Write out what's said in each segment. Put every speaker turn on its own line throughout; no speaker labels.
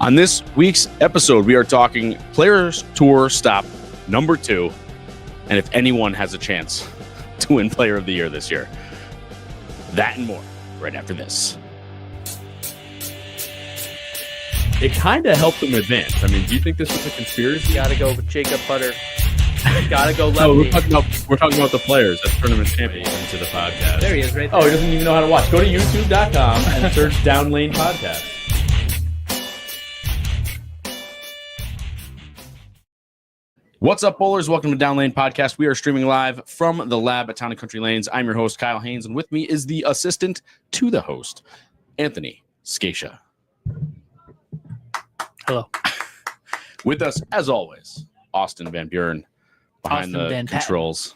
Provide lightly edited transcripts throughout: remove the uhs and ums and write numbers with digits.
On this week's episode, we are talking Players Tour Stop number 2, and if anyone has a chance to win Player of the Year this year. That and more right after this. It kind of helped them advance. I mean, do you think this was a conspiracy?
Gotta go with Jacob Putter. Gotta go lefty.
No, we're talking about the players. That's tournament champion into the podcast.
There he is, right there.
Oh, he doesn't even know how to watch. Go to youtube.com and search Down Lane Podcast. What's up, bowlers? Welcome to Down Lane Podcast. We are streaming live from the lab at Town and Country Lanes. I'm your host, Kyle Haines, and with me is the assistant to the host, Anthony Scaccia.
Hello.
With us, as always, Austin VanBuren behind the controls.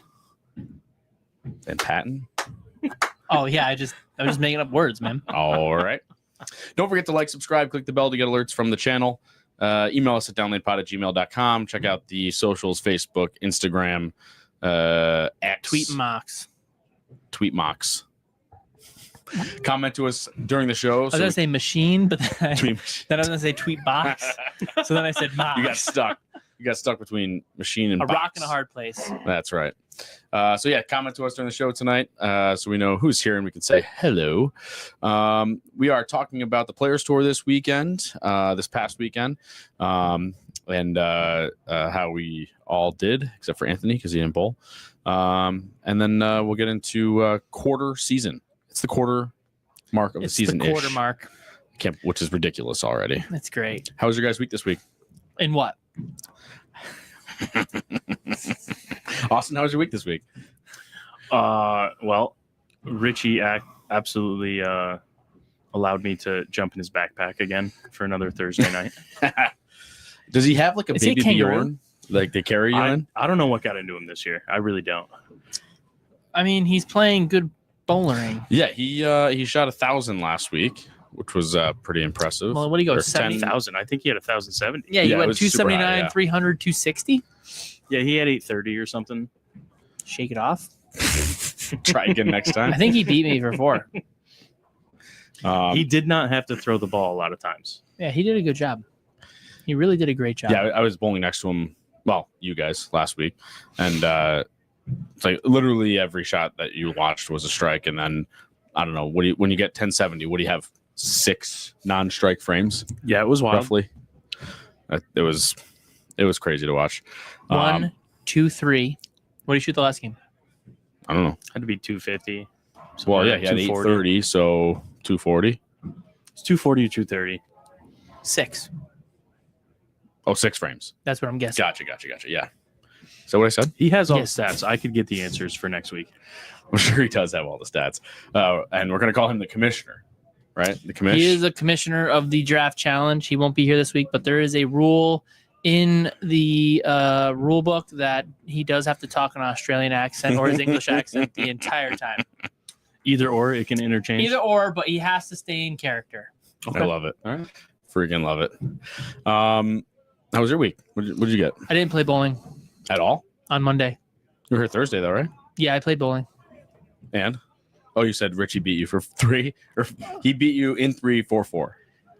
Van Patten?
Oh, yeah, I was just making up words, man.
All right. Don't forget to like, subscribe, click the bell to get alerts from the channel. Email us at downlanepod@gmail.com. Check out the socials, Facebook, Instagram, X. Tweet mocks. Comment to us during the show.
I was going to say machine, but then I was going to say tweet box. So then I said mox.
You got stuck. You got stuck between machine and
a
box.
rock in a hard place.
That's right. So yeah, comment to us during the show tonight, so we know who's here and we can say hello. We are talking about the Players Tour this past weekend, and how we all did, except for Anthony because he didn't bowl. And then we'll get into quarter season. It's the quarter mark of the season.
It's the quarter mark,
which is ridiculous already.
That's great.
How was your guys' week this week?
In what?
Austin, how was your week this week?
Well, Richie absolutely allowed me to jump in his backpack again for another Thursday night.
Does he have like a baby Bjorn? Like they carry you in?
I don't know what got into him this year. I really don't.
I mean, he's playing good bowling.
Yeah, he shot 1,000 last week, which was pretty impressive.
Well, what do you go?
70,000. I think he had 1,070.
Yeah, you went 279,
high, yeah.
300, 260.
Yeah, he had 830 or something.
Shake it off.
Try again next time.
I think he beat me for 4.
He did not have to throw the ball a lot of times.
Yeah, he did a good job. He really did a great job.
Yeah, I was bowling next to him. Well, you guys last week, and it's like literally every shot that you watched was a strike, and then I don't know when you get 1070, what do you have? 6 non-strike frames?
Yeah, it was wild.
Roughly. It was crazy to watch.
1, 2, 3. What did you shoot the last game?
I don't know.
Had to be 250.
Well, yeah, he had 830, so 240.
It's 240 or 230.
6.
Oh, 6 frames.
That's what I'm guessing.
Gotcha. Yeah. Is that what I said?
He has all the stats. I could get the answers for next week.
I'm sure he does have all the stats. And we're going to call him the commissioner, right? The commissioner.
He is a commissioner of the draft challenge. He won't be here this week, but there is a rule in the rule book that he does have to talk an Australian accent or his English accent the entire time.
Either or, it can interchange.
Either or, but he has to stay in character.
Okay. I love it. All right. Freaking love it. How was your week? What did you get?
I didn't play bowling.
At all?
On Monday.
You were here Thursday, though, right?
Yeah, I played bowling.
And? Oh, you said Richie beat you for 3? Or he beat you in 3 4-4.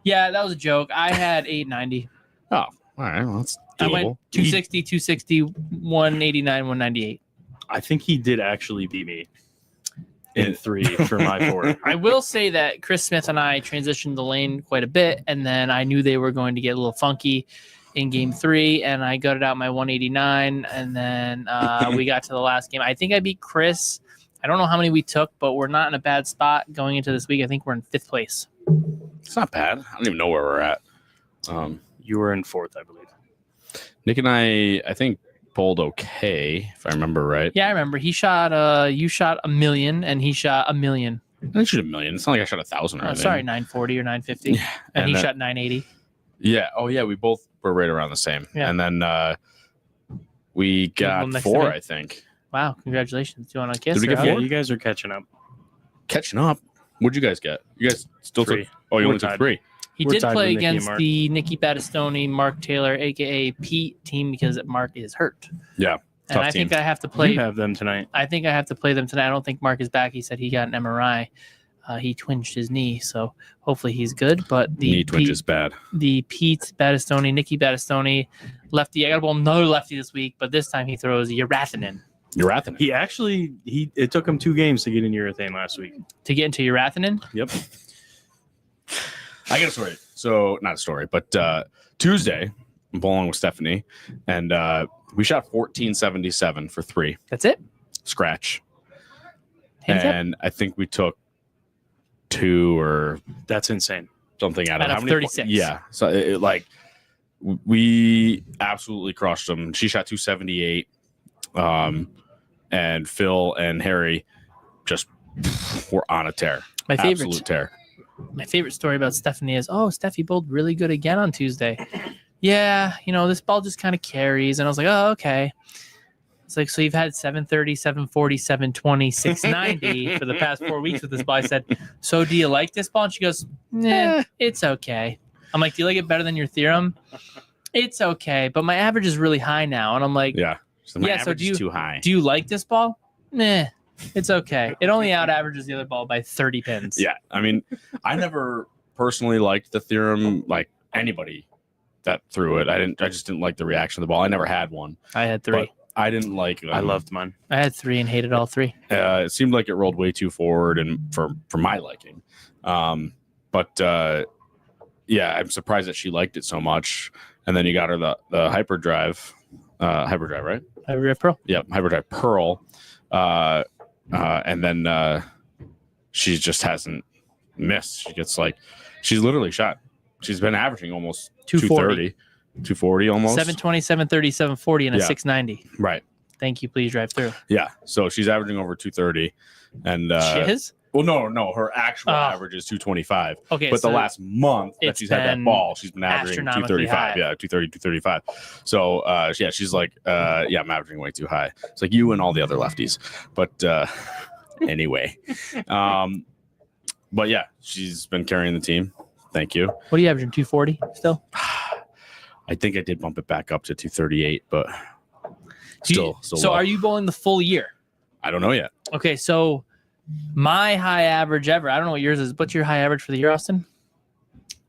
Yeah, that was a joke. I had 890.
Oh, all right. Well, that's doable.
I went 260, 260, 189, 198.
I think he did actually beat me in 3 for my 4.
I will say that Chris Smith and I transitioned the lane quite a bit, and then I knew they were going to get a little funky in game 3, and I gutted out my 189, and then we got to the last game. I think I beat Chris. I don't know how many we took, but we're not in a bad spot going into this week. I think we're in 5th place.
It's not bad. I don't even know where we're at.
You were in 4th, I believe.
Nick and I think, bowled okay, if I remember right.
Yeah, I remember. He shot, you shot 1 million, and he shot 1 million.
I shoot 1,000,000. It's not like I shot 1,000 or anything.
Sorry, 940 or 950.
Yeah,
and he
then,
shot 980.
Yeah. Oh, yeah. We both were right around the same.
Yeah.
And then we got
next to
4,
me.
I think.
Wow, congratulations. Do you want to kiss?
Did we get
or
4?
hug?
You guys are catching up.
Catching up. What'd you guys get? You guys still
3.
took? Oh, you
We're
only took
tied.
3.
He
We're
did
tied
play
with Nikki and
against
Mark.
the Nicky Battistoni, Mark Taylor, aka Pete team because Mark is hurt.
Yeah.
And I
team.
think I have to play.
You have them tonight.
I think I have to play them tonight. I don't think Mark is back. He said he got an MRI. He twinged his knee, so hopefully he's good. But the
Knee twinge is bad.
the Pete Battistoni, Nicky Battistoni, lefty. I got to bowl another lefty this week, but this time he throws Urathinin.
Urathinin.
He actually it took him 2 games to get in urethane last week.
To get into Urathinin?
Yep.
I got a story. So not a story, but Tuesday I'm bowling with Stephanie, and we shot 1477 for 3
That's it?
scratch,
Handicap?
and I think we took 2 or
That's insane.
something out of
Out
how
of
many
36.
Yeah, so like we absolutely crushed them. She shot 278, and Phil and Harry just were on a tear.
My favorite.
Absolute tear.
My favorite story about Stephanie is, Steffi bowled really good again on Tuesday. Yeah, this ball just kind of carries. And I was like, oh, okay. It's like, so you've had 730, 740, 720, 690 for the past 4 weeks with this ball. I said, so do you like this ball? And she goes, nah, it's okay. I'm like, do you like it better than your theorem? It's okay, but my average is really high now. And I'm like,
Yeah. So my
Yeah, so
average is too high.
do you like this ball? Nah, it's okay. It only out averages the other ball by 30 pins.
Yeah, I mean, I never personally liked the theorem. Like anybody that threw it, I just didn't like the reaction of the ball. I never had one.
I had 3.
But I didn't like.
I loved mine.
I had 3 and hated all 3.
It seemed like it rolled way too forward, and for my liking. But yeah, I'm surprised that she liked it so much. And then you got her the hyperdrive, right?
Hyperdrive Pro.
Yeah, hyperdrive Pearl. And then she just hasn't missed. She gets she's literally shot. She's been averaging almost
240.
240 almost.
720, 730, 740, and a
Yeah.
690.
Right.
Thank you. Please drive through.
Yeah. So she's averaging over 230. And
Shiz?
well, no, her actual
Oh.
average is 225.
Okay.
But
so
the last month that
it's
she's had that
been
ball, she's been averaging
astronomically
235.
high.
Yeah, 230, 235. So yeah, she's like, yeah, I'm averaging way too high. It's like you and all the other lefties. But anyway. But yeah, she's been carrying the team. Thank you.
What are you averaging? 240 still?
I think I did bump it back up to 238, but still
So
low.
are you bowling the full year?
I don't know yet.
Okay. So my high average ever, I don't know what yours is. What's your high average for the year, Austin?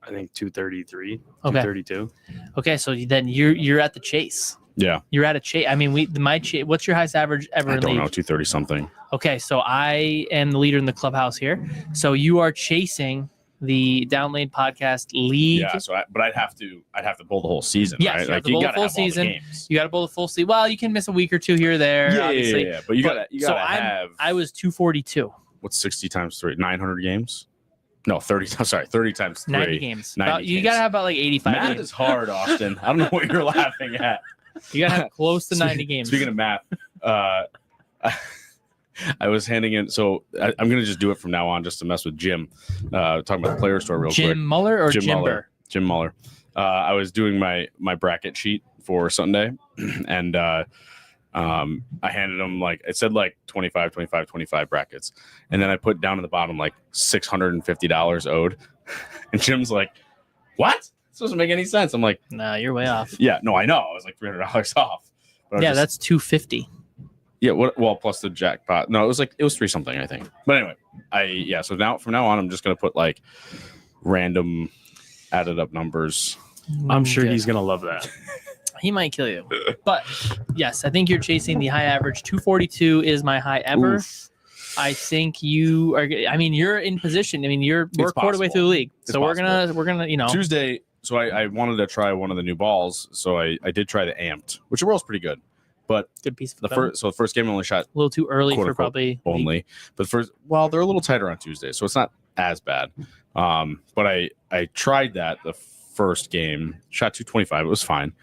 I think 233,
Okay.
232.
Okay. So then you're at the chase.
Yeah.
You're at a chase. I mean, what's your highest average ever
I
in
don't
league?
know, 230 something.
Okay. So I am the leader in the clubhouse here. So you are chasing the Down Lane Podcast League.
Yeah, so I'd have to bowl the whole season,
Yes,
right?
you have to bowl the
gotta
full
have all the
season.
games.
You got to bowl the full season. Well, you can miss a week or 2 here or there.
Yeah,
obviously.
yeah, but you gotta
So
have
I was 242.
what's 60 times 3? 900 games? No, 30. Sorry, 30 times 3.
90 games.
90
You
games.
got to have about like 85
Math
games.
is hard, Austin. I don't know what you're laughing at.
You got to have close to 90 games.
Speaking of math, I was handing in. So I'm gonna just do it from now on, just to mess with Jim. Talking about the player store real quick.
Jim Muller or
Jim
Jimber?
Muller. Jim Muller. I was doing my bracket sheet for Sunday, and I handed him it said 25, 25, 25 brackets, and then I put down at the bottom $650 owed, and Jim's like, "What? This doesn't make any sense." I'm like,
Nah, you're way off.
"Yeah, no, I know. I was like $300 off." But I was
Yeah,
just-
that's 250.
yeah. Well, plus the jackpot. No, it was 3 something, I think. But anyway, so from now on, I'm just gonna put random added up numbers.
I'm sure
Good.
he's going to love that.
He might kill you. But yes, I think you're chasing the high average. 242 is my high ever.
Oof.
I think you are. I mean, you're in position. I mean, we're a quarter way
possible.
through the league,
It's
so we're gonna
Tuesday. So I wanted to try one of the new balls. So I did try the amped, which rolls pretty good. But
good piece of
the
equipment.
first game I only shot
A little too early
quote,
for
unquote,
probably
only. But they're a little tighter on Tuesday, so it's not as bad. But I tried that the first game, shot 225. It was fine.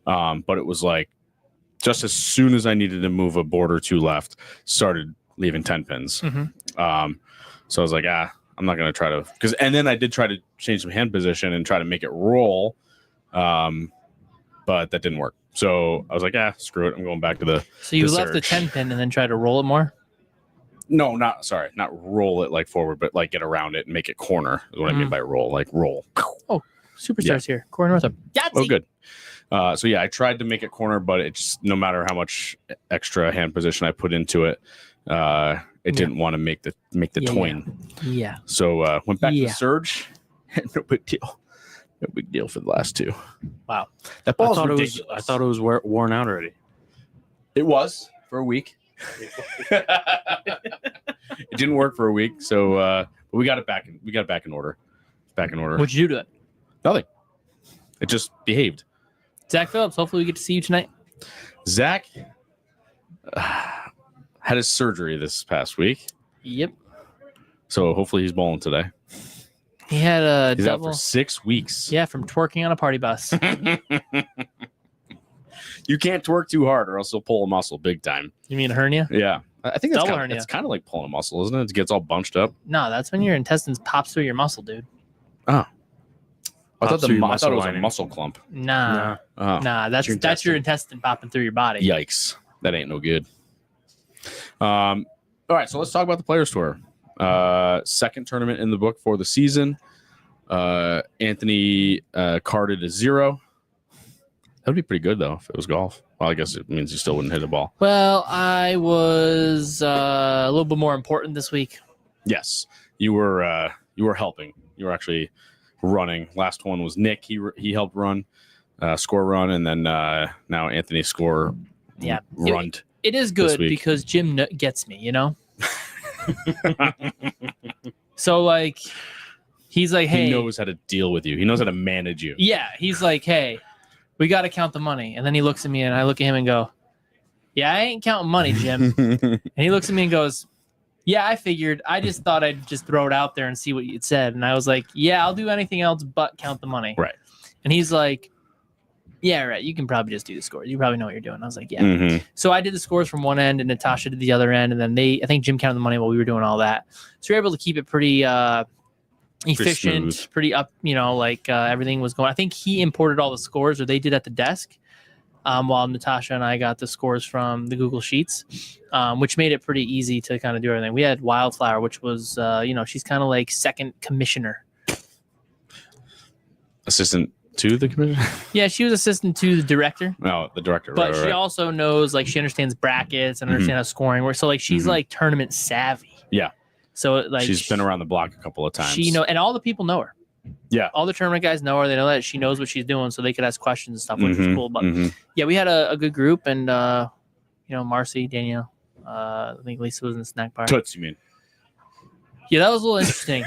But it was just as soon as I needed to move a board or 2 left, started leaving 10 pins.
Mhm.
So I was like, I'm not going to try to, and then I did try to change some hand position and try to make it roll. But that didn't work. So I was like, screw it. I'm going back to the.
So you
the
left the
surge.
10 pin and then tried to roll it more?
No, not roll it like forward, but like get around it and make it corner. Is what I mean by roll, like roll.
Oh, Superstars here. Corey Northup. Yahtzee!
Oh, good. So yeah, I tried to make it corner, but it just, no matter how much extra hand position I put into it, it didn't want to make the twine.
Yeah.
So went back to the surge. No big deal. No big deal for the last two.
Wow.
That ball's ridiculous.
I thought it was worn out already.
It was for a week. It didn't work for a week, so but we got it back. We got it back in order. Back in order.
What'd you do to it?
Nothing. It just behaved.
Zach Phillips, hopefully we get to see you tonight.
Zach had his surgery this past week,
Yep.
so hopefully he's bowling today.
He had a
He's
double.
out for 6 weeks.
Yeah, from twerking on a party bus.
You can't twerk too hard, or else you'll pull a muscle big time.
You mean a hernia?
Yeah, I think
Double hernia.
it's kind of like pulling a muscle, isn't it? It gets all bunched up.
No, that's when your intestines pops through your muscle, dude.
Oh, I thought
through your
I thought it was a
lining.
muscle clump.
Nah,
Oh,
that's your intestine popping through your body.
yikes! That ain't no good. All right, so let's talk about the Players Tour. Second tournament in the book for the season. Anthony carded a 0. That would be pretty good though if it was golf. Well, I guess it means you still wouldn't hit a ball.
Well, I was a little bit more important this week.
Yes, you were helping. You were actually running. Last one was Nick. He helped run, score run, and then now Anthony score.
Yeah,
run.
It is good because Jim gets me, you know. So like, he's like, hey,
he knows how to deal with you. He knows how to manage you.
Yeah, he's like, hey, we got to count the money. And then he looks at me and I look at him and go, yeah, I ain't counting money, Jim. And he looks at me and goes, yeah, I figured. I just thought I'd just throw it out there and see what you'd said. And I was like, yeah, I'll do anything else but count the money.
Right.
And he's like, yeah, right. You can probably just do the scores. You probably know what you're doing. I was like, yeah.
Mm-hmm.
So I did the scores from one end and Natasha did the other end. And then I think Jim counted the money while we were doing all that. So we were able to keep it pretty efficient, pretty up, everything was going. I think he imported all the scores, or they did at the desk, while Natasha and I got the scores from the Google Sheets, which made it pretty easy to kind of do everything. We had Wildflower, which was, she's kind of like second commissioner.
Assistant to the commissioner?
Yeah, she was assistant to the director.
No, the director.
But
right,
she also knows, like, she understands brackets and understands how scoring works. So, like, she's like tournament savvy.
Yeah.
So, like,
she's been around the block a couple of times.
And all the people know her.
Yeah.
All the tournament guys know her. They know that she knows what she's doing, so they could ask questions and stuff, which was cool. But yeah, we had a good group, and Marcy, Danielle, I think Lisa was in the snack bar.
Toots, you mean?
Yeah, that was a little interesting.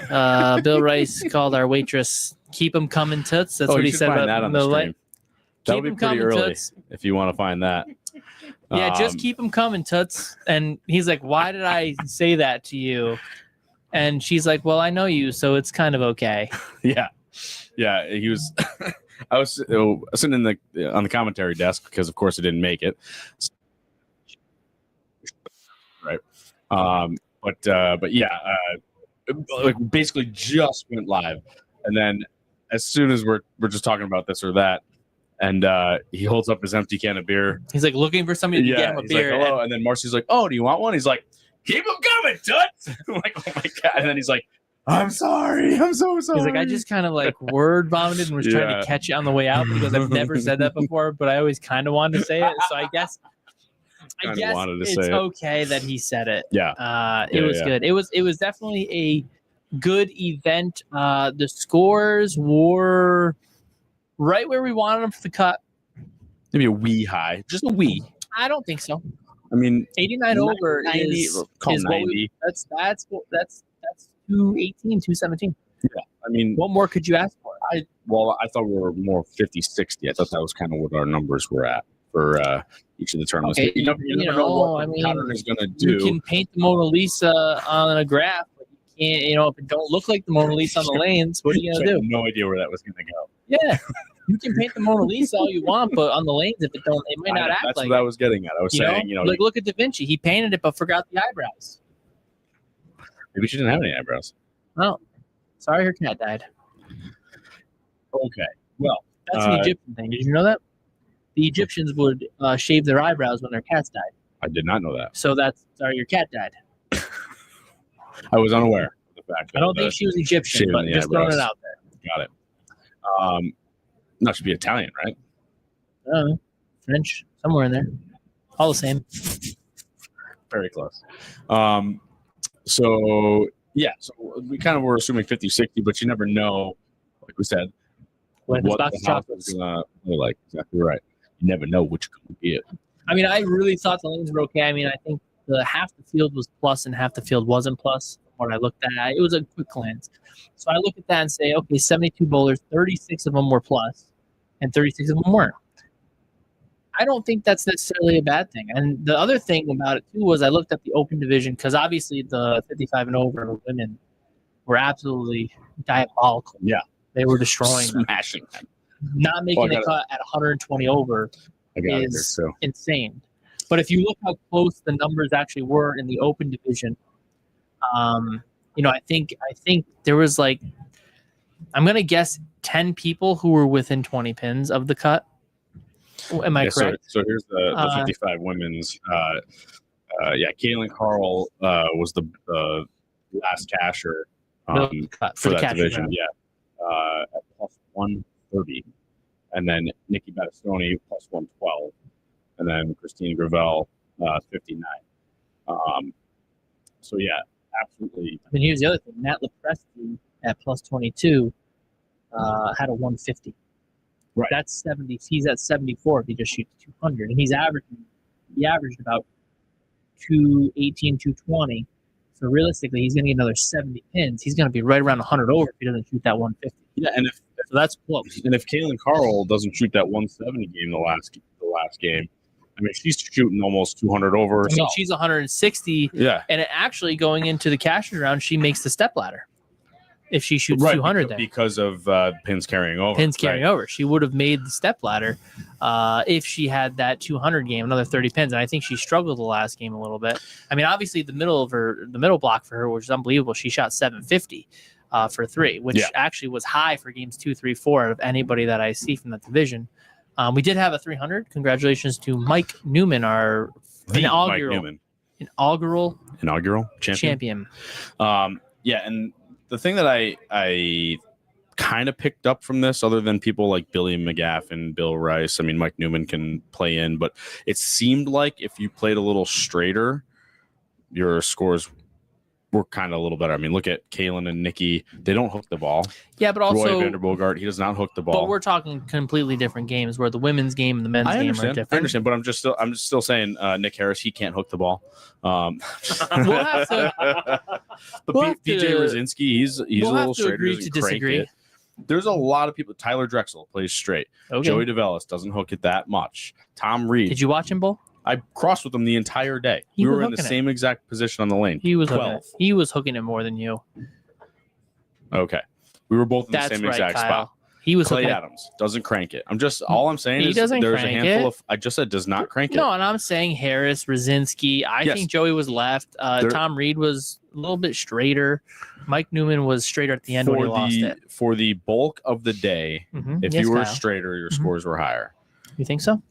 Bill Rice called our waitress "Keep 'em coming, Toots." That's what he said about
that on the stream. That'll be pretty early if you want to find that.
Yeah, just keep them coming, Toots. And he's like, why did I say that to you? And she's like, well, I know you, so it's kind of okay.
Yeah. He was. I was sitting on the commentary desk because, of course, it didn't make it. Right. But yeah, like basically just went live, and then as soon as we're just talking about this or that. And he holds up his empty can of beer.
He's like looking for somebody to get him a beer.
Like, hello. And then Marcy's like, oh, do you want one? He's like, keep them coming, Toots. I'm like, oh my God. And then he's like, I'm sorry. I'm so sorry.
He's like, I just kind of like word vomited and was trying to catch it on the way out because I've never said that before, but I always kind of wanted to say it. So I guess it's okay that he said it.
Yeah.
It was good. It was definitely a good event. The scores were right where we wanted them for the cut.
Maybe a wee high. Just a wee.
I don't think so.
I mean,
89 over
90,
is
90.
That's 218, 217.
Yeah. I mean,
what more could you ask for?
I thought we were more 50, 60. I thought that was kind of what our numbers were at for each of the tournaments.
Okay,
you never know what the pattern is going to do.
You can paint the Mona Lisa on a graph, but you can't, if it don't look like the Mona Lisa on the lanes, what are you going to do?
I have no idea where that was going to go.
Yeah. You can paint the Mona Lisa all you want, but on the lanes, if it don't, it might not act like it.
That's what I was getting at. I was saying,
like look at Da Vinci. He painted it, but forgot the eyebrows.
Maybe she didn't have any eyebrows.
Well, sorry her cat died.
Okay. Well,
That's an Egyptian thing. Did you know that? The Egyptians would shave their eyebrows when their cats died.
I did not know that.
So that's sorry, your cat died.
I was unaware of the fact that
I don't think she was Egyptian,
shaving
but
the
just throwing
eyebrows.
it out there.
Got it. No, she'd be Italian, right?
I don't know. French, somewhere in there. All the same.
Very close. So we kind of were assuming 50-60, but you never know, like we said,
What
what
box
the
of
house is gonna play like. Exactly right. You never know what you're gonna get.
I mean, I really thought the lanes were okay. I mean, I think the half the field was plus and half the field wasn't plus. When I looked at it, it was a quick glance. So I look at that and say, okay, 72 bowlers, 36 of them were plus, and 36 of them weren't. I don't think that's necessarily a bad thing. And the other thing about it too was I looked at the open division because obviously the 55 and over women were absolutely diabolical.
Yeah,
they were destroying them.
Smashing them.
Not making a cut at 120 over is insane. But if you look how close the numbers actually were in the open division, I think there was like, I'm gonna guess 10 people who were within 20 pins of the cut. Am I correct?
So here's the 55 women's. Caitlin Carl was the last casher for that division. Round. Yeah, at plus 130, and then Nikki Battistoni plus 112, and then Christine Gravel 59. Absolutely.
I mean, here's the other thing: Nat Lepresti at plus 22 had a 150.
Right.
That's 70. He's at 74 if he just shoots 200, and he averaged about 218, 220. So realistically, he's going to get another 70 pins. He's going to be right around 100 over if he doesn't shoot that 150.
Yeah, and
so that's close.
And if Caitlin Carl doesn't shoot that 170 game the last game, I mean, she's shooting almost 200 over.
I mean, she's 160.
Yeah,
and actually going into the cash round, she makes the step ladder. If she shoots 200 there.
Because of pins carrying over.
Pins carrying over. She would have made the step ladder if she had that 200 game, another 30 pins. And I think she struggled the last game a little bit. I mean, obviously the middle block for her was unbelievable. She shot 750 for 3, which actually was high for games 2, 3, 4 out of anybody that I see from that division. We did have a 300. Congratulations to Mike Newman, our inaugural champion.
And the thing that I kind of picked up from this, other than people like Billy McGaff and Bill Rice, I mean, Mike Newman can play in, but it seemed like if you played a little straighter, your scores were kind of a little better. I mean, look at Kaylin and Nikki. They don't hook the ball.
Yeah, but also
Roy Vander Bogart, he does not hook the ball.
But we're talking completely different games where the women's game and the men's game are different.
I understand, but I'm just still saying Nick Harris, he can't hook the ball.
We'll have to.
But PJ Rosinski, he's a little straighter.
Agree to disagree.
There's a lot of people. Tyler Drexel plays straight.
Okay.
Joey DeVellis doesn't hook it that much. Tom Reed.
Did you watch him bowl?
I crossed with him the entire day. We were in the same exact position on the lane.
He was 12. He was hooking it more than you.
Okay. We were both in the same exact spot.
He was
Clay Adams doesn't crank it. All I'm saying is there's a handful of I just said does not crank it.
No, and I'm saying Harris, Rosinski. I think Joey was left. Tom Reed was a little bit straighter. Mike Newman was straighter at the end when he lost it.
For the bulk of the day, if you were straighter, your scores were higher.
You think so?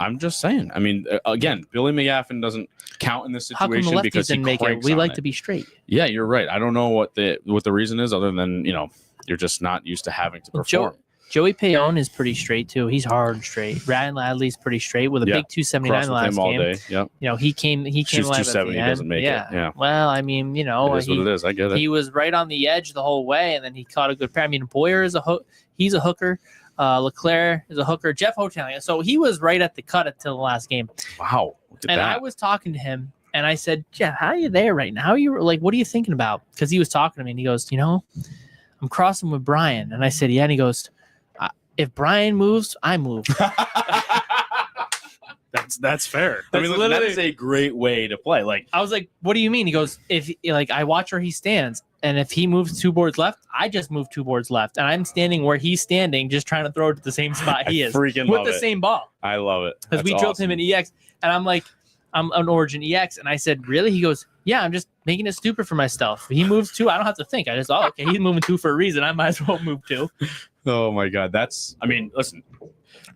I'm just saying. I mean, again, Billy McGaffin doesn't count in this situation.
How come the
because he
didn't make it? We like to be straight.
Yeah, you're right. I don't know what the reason is, other than you're just not used to having to perform.
Joey Payon is pretty straight too. He's hard and straight. Ryan Ladley's pretty straight with a big 279 the last game. Day. Yep. He came live at the end.
Doesn't make it. Yeah.
Well, I mean,
it is what it is. I get it.
He was right on the edge the whole way, and then he caught a good pair. I mean, Boyer is he's a hooker. LeClair is a hooker. Jeff Hoteling. So he was right at the cut until the last game.
Wow. Look at that.
I was talking to him, and I said, Jeff, how are you there right now? How are you, like, what are you thinking about? Because he was talking to me, and he goes, I'm crossing with Brian. And I said, yeah. And he goes, if Brian moves, I move.
That's fair.
I mean, that is a great way to play. Like,
I was like, what do you mean? He goes, I watch where he stands, and if he moves 2 boards left, I just move 2 boards left, and I'm standing where he's standing, just trying to throw it to the same spot he is, with the same ball.
I love it
because we drilled him in EX, and I'm like, I'm an Origin EX, and I said, really? He goes, yeah, I'm just making it stupid for myself. He moves 2. I don't have to think. I just, okay, he's moving 2 for a reason. I might as well move 2.
Oh my God. I mean, listen,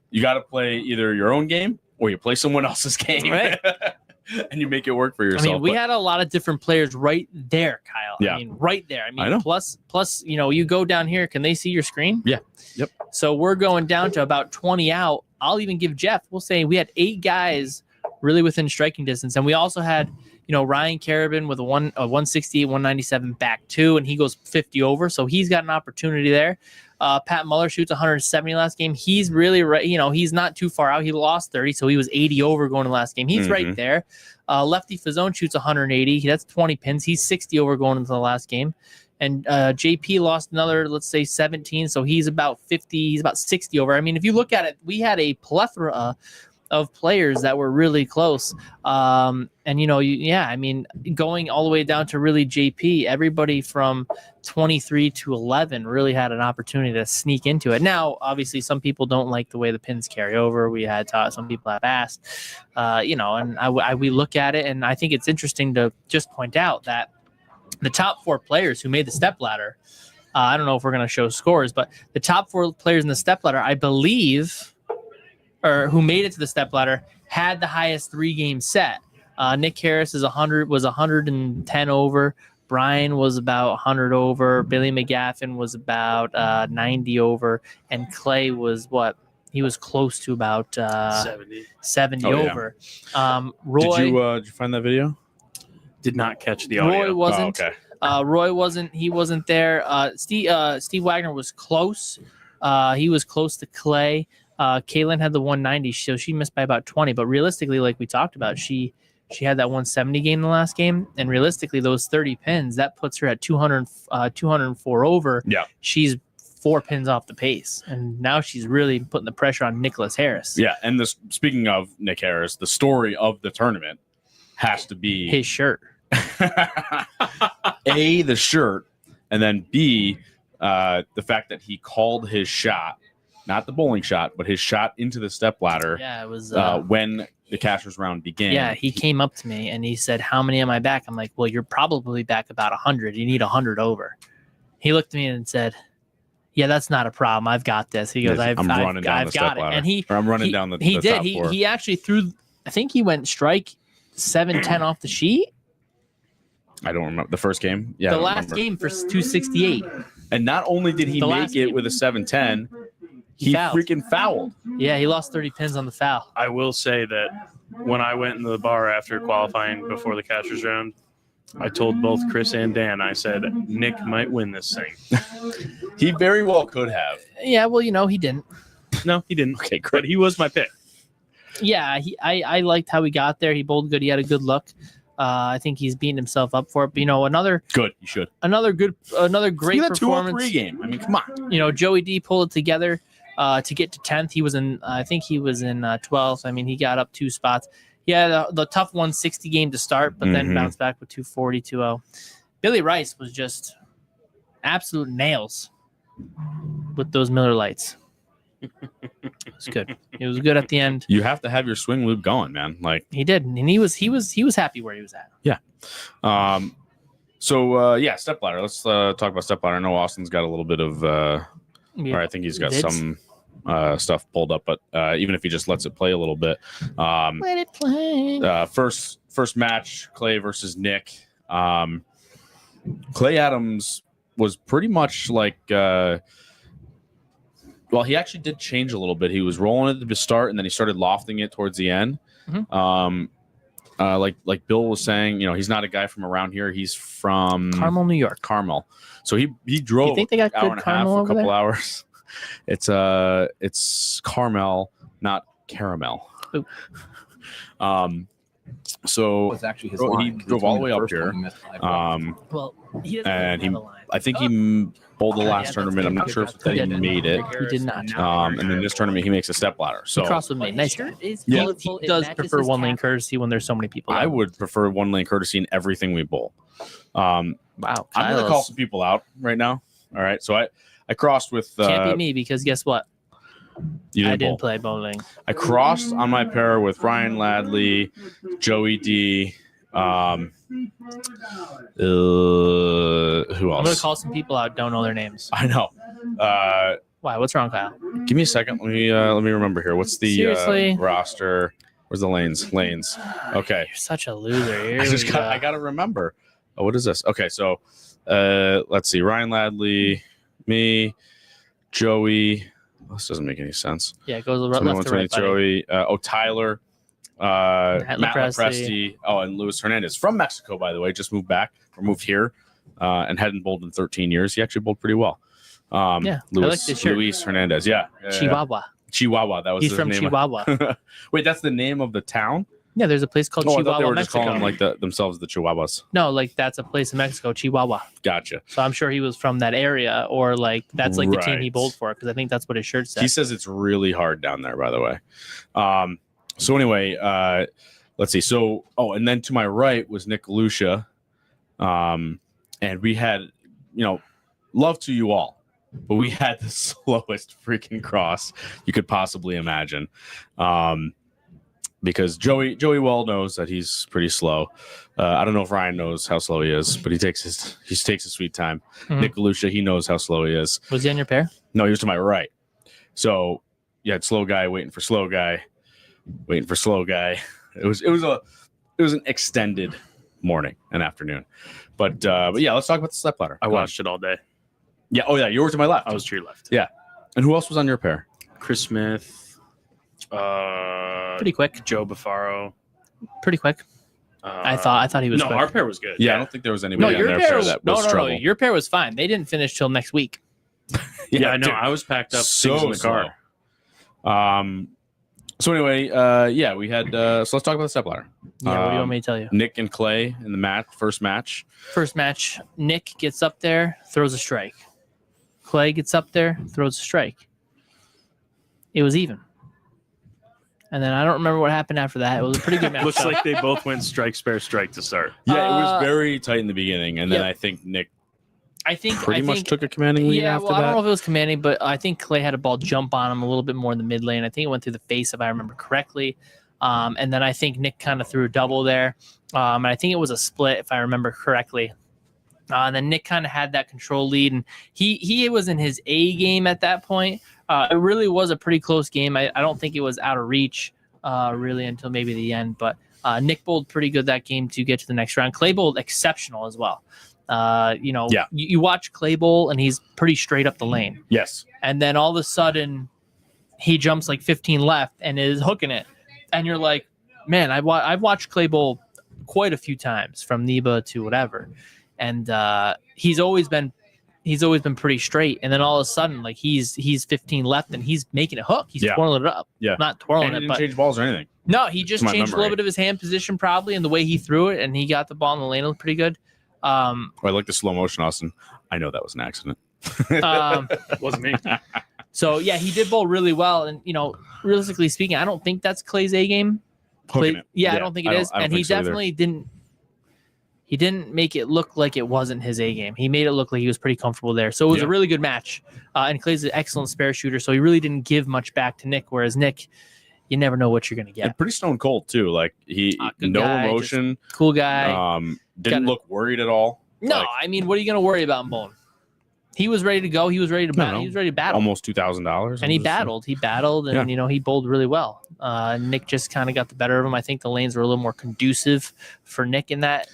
you got to play either your own game or you play someone else's game.
Right.
And you make it work for yourself.
I mean, we had a lot of different players right there, Kyle.
Yeah.
I mean, right there. I mean,
I know.
plus, you go down here. Can they see your screen?
Yeah. Yep.
So we're going down to about 20 out. I'll even give Jeff. We'll say we had 8 guys really within striking distance, and we also had, Ryan Carabin with a 168, 197 back 2, and he goes 50 over. So he's got an opportunity there. Pat Muller shoots 170 last game. He's really right. He's not too far out. He lost 30, so he was 80 over going to last game. He's right there. Lefty Fazone shoots 180. That's 20 pins. He's 60 over going into the last game. And JP lost another, let's say, 17, so he's about 50. He's about 60 over. I mean, if you look at it, we had a plethora of players that were really close. I mean, going all the way down to really JP, everybody from 23 to 11 really had an opportunity to sneak into it. Now, obviously, some people don't like the way the pins carry over. We had some people have asked, and we look at it, and I think it's interesting to just point out that the top 4 players who made the stepladder, I don't know if we're going to show scores, but the top 4 players in the stepladder, I believe, or who made it to the stepladder, had the highest 3-game set. Nick Harris was 110 over. Brian was about 100 over. Billy McGaffin was about 90 over. And Clay was what? He was close to about 70 over. Roy,
Did you find that video?
Did not catch the audio.
Roy wasn't.
Oh, okay.
Roy wasn't. He wasn't there. Steve Wagner was close. He was close to Clay. Kaylin had the 190, so she missed by about 20. But realistically, like we talked about, she had that 170 game in the last game, and realistically, those 30 pins that puts her at 204 over.
Yeah,
she's 4 pins off the pace, and now she's really putting the pressure on Nicholas Harris.
Yeah, and speaking of Nick Harris, the story of the tournament has to be
his shirt.
A, the shirt, and then B, the fact that he called his shot. Not the bowling shot, but his shot into the stepladder.
Yeah, it was
when the cashier's round began.
Yeah, he came up to me and he said, "How many am I back?" I'm like, "Well, you're probably back about 100. You need 100 over." He looked at me and said, "Yeah, that's not a problem. I've got this." He goes,
I'm running down the
got it." And
I'm running down the
he did.
top 4.
He actually threw. I think he went strike 7-10 off the sheet.
I don't remember the first game. Yeah,
the last game for 268.
And not only did he make it with a 7-10. He freaking fouled.
Yeah, he lost 30 pins on the foul.
I will say that when I went into the bar after qualifying before the catcher's round, I told both Chris and Dan, I said, Nick might win this thing.
He very well could have.
Yeah, well, he didn't.
No, he didn't.
Okay,
but he was my pick.
Yeah, I liked how he got there. He bowled good. He had a good look. I think he's beating himself up for it. But, another
good. You should.
Another great performance.
203 game. I mean, come on.
Joey D pulled it together. To get to 10th, he was in 12th. I mean, he got up 2 spots. He had the tough 160 game to start, but then bounced back with 240, 2-0. Billy Rice was just absolute nails with those Miller Lights. It was good. It was good at the end.
You have to have your swing loop going, man. Like
he did, and he was happy where he was at.
Yeah. Stepladder. Let's talk about stepladder. I know Austin's got a little bit of. Or I think he's got some stuff pulled up, but even if he just lets it play a little bit.
Let it play.
First match, Clay versus Nick. Clay Adams was pretty much like he actually did change a little bit. He was rolling it at the start, and then he started lofting it towards the end. Like Bill was saying, he's not a guy from around here. He's from
Carmel, New York.
Carmel. So he drove.
You think they got
an hour and a half, a couple hours. It's Carmel, not caramel. So
was actually his
he
line.
drove all the way up here. I think he bowled the last tournament. I'm not sure if he made it.
He did not.
And then this tournament, he makes a stepladder. So
he crossed with me. Nice.
Yeah.
He does prefer one lane courtesy when there's so many people.
I would prefer one lane courtesy in everything we bowl.
Wow.
I'm going to call some people out right now. All right. So I crossed with.
Can't be me because guess what?
I
didn't play bowling.
I crossed on my pair with Ryan Ladley, Joey D, Who
I'm gonna
else?
call some people out. Don't know their names.
I know.
Why? What's wrong, Kyle?
Give me a second. Let me remember here. What's the
Seriously?
roster? Where's the lanes? Okay.
You're such a loser. Here
I gotta remember. Oh, what is this? Okay, so let's see. Ryan Ladley, me, Joey. This doesn't make any sense.
Yeah, it goes left to right.
Joey. Tyler. Matt
Lepresti.
Lepresti. Oh, and Luis Hernandez from Mexico, by the way, just moved back or moved here, and hadn't bowled in 13 years. He actually bowled pretty well.
I like this shirt.
Luis Hernandez. Yeah.
Chihuahua.
Chihuahua. That was
He's
his
from
name.
Chihuahua.
Wait, that's the name of the town?
Yeah, there's a place called
I thought
Chihuahua,
they were just
Mexico.
calling them themselves the Chihuahuas.
No, like that's a place in Mexico, Chihuahua.
Gotcha.
So I'm sure he was from that area, or like that's like the team he
Right.
bowled for, because I think that's what his shirt said.
He says it's really hard down there, by the way. So anyway, let's see. So, and then to my right was Nick Lucia. And we had, love to you all, but we had the slowest freaking cross you could possibly imagine. Because Joey well knows that he's pretty slow. I don't know if Ryan knows how slow he is, but he takes his sweet time.
Mhm.
Nick Lucia, he knows how slow he is.
Was he on your pair?
No, he was to my right. So you had slow guy waiting for slow guy, waiting for slow guy. It was an extended morning and afternoon. But yeah, let's talk about the step ladder.
I watched it all day.
Yeah. Oh yeah, you were to my left.
I was to your left.
Yeah. And who else was on your pair?
Chris Smith.
Pretty quick.
Joe Buffaro.
Pretty quick. I thought he was
No,
quick.
our pair was good.
Yeah, I don't think there was
No,
anybody on
your
their
pair
pair
was
that was trouble.
Your pair was fine. They didn't finish till next week.
Yeah, I know.
dude.
I was packed up
So
things in the car.
So anyway, yeah, we had. So let's talk about the step ladder.
Yeah, what do you want me to tell you?
Nick and Clay in the first match.
First match, Nick gets up there, throws a strike. Clay gets up there, throws a strike. It was even. And then I don't remember what happened after that. It was a pretty good match.
Looks like they both went strike, spare, strike to start.
Yeah, it was very tight in the beginning, and then
yep.
I think Nick
I think
pretty much took a commanding lead after
I
that.
don't know if it was commanding, but I think Clay had a ball jump on him a little bit more in the mid lane. I think it went through the face, if I remember correctly. And then I think Nick kind of threw a double there. And I think it was a split, if I remember correctly. And then Nick kind of had that control lead, and he was in his A game at that point. It really was a pretty close game. I don't think it was out of reach really until maybe the end. But Nick bowled pretty good that game to get to the next round. Clay bowled exceptional as well. You watch Clay bowl, and he's pretty straight up the lane.
Yes.
And then all of a sudden, he jumps like 15 left and is hooking it. And you're like, man, I've watched Clay bowl quite a few times, from Neba to whatever. And he's always been pretty straight. And then all of a sudden, like he's 15 left and he's making it hook. He's twirling it up.
Yeah.
Not twirling
And he
it,
didn't
but
change balls or anything.
no, he just
To my
changed a
memory.
little bit of his hand position probably, and the way he threw it, and he got the ball in the lane pretty good.
I like the slow motion, Austin. I know that was an accident.
Wasn't me.
So yeah, he did bowl really well, and realistically speaking, I don't think that's Clay's A game.
Hooking it.
Yeah, I don't think it is, and he definitely didn't. He didn't make it look like it wasn't his A game. He made it look like he was pretty comfortable there. So it was a really good match. And Clay's an excellent spare shooter, so he really didn't give much back to Nick. Whereas Nick, you never know what you're gonna get.
And pretty stone cold too. Like he
Good
no
guy,
emotion.
Cool guy.
Didn't look worried at all.
No,
Like,
I mean, what are you gonna worry about in bowling? He was ready to go. He was ready to battle. He was ready to battle.
almost $2,000.
And he battled. He battled, and he bowled really well. Nick just kind of got the better of him. I think the lanes were a little more conducive for Nick in that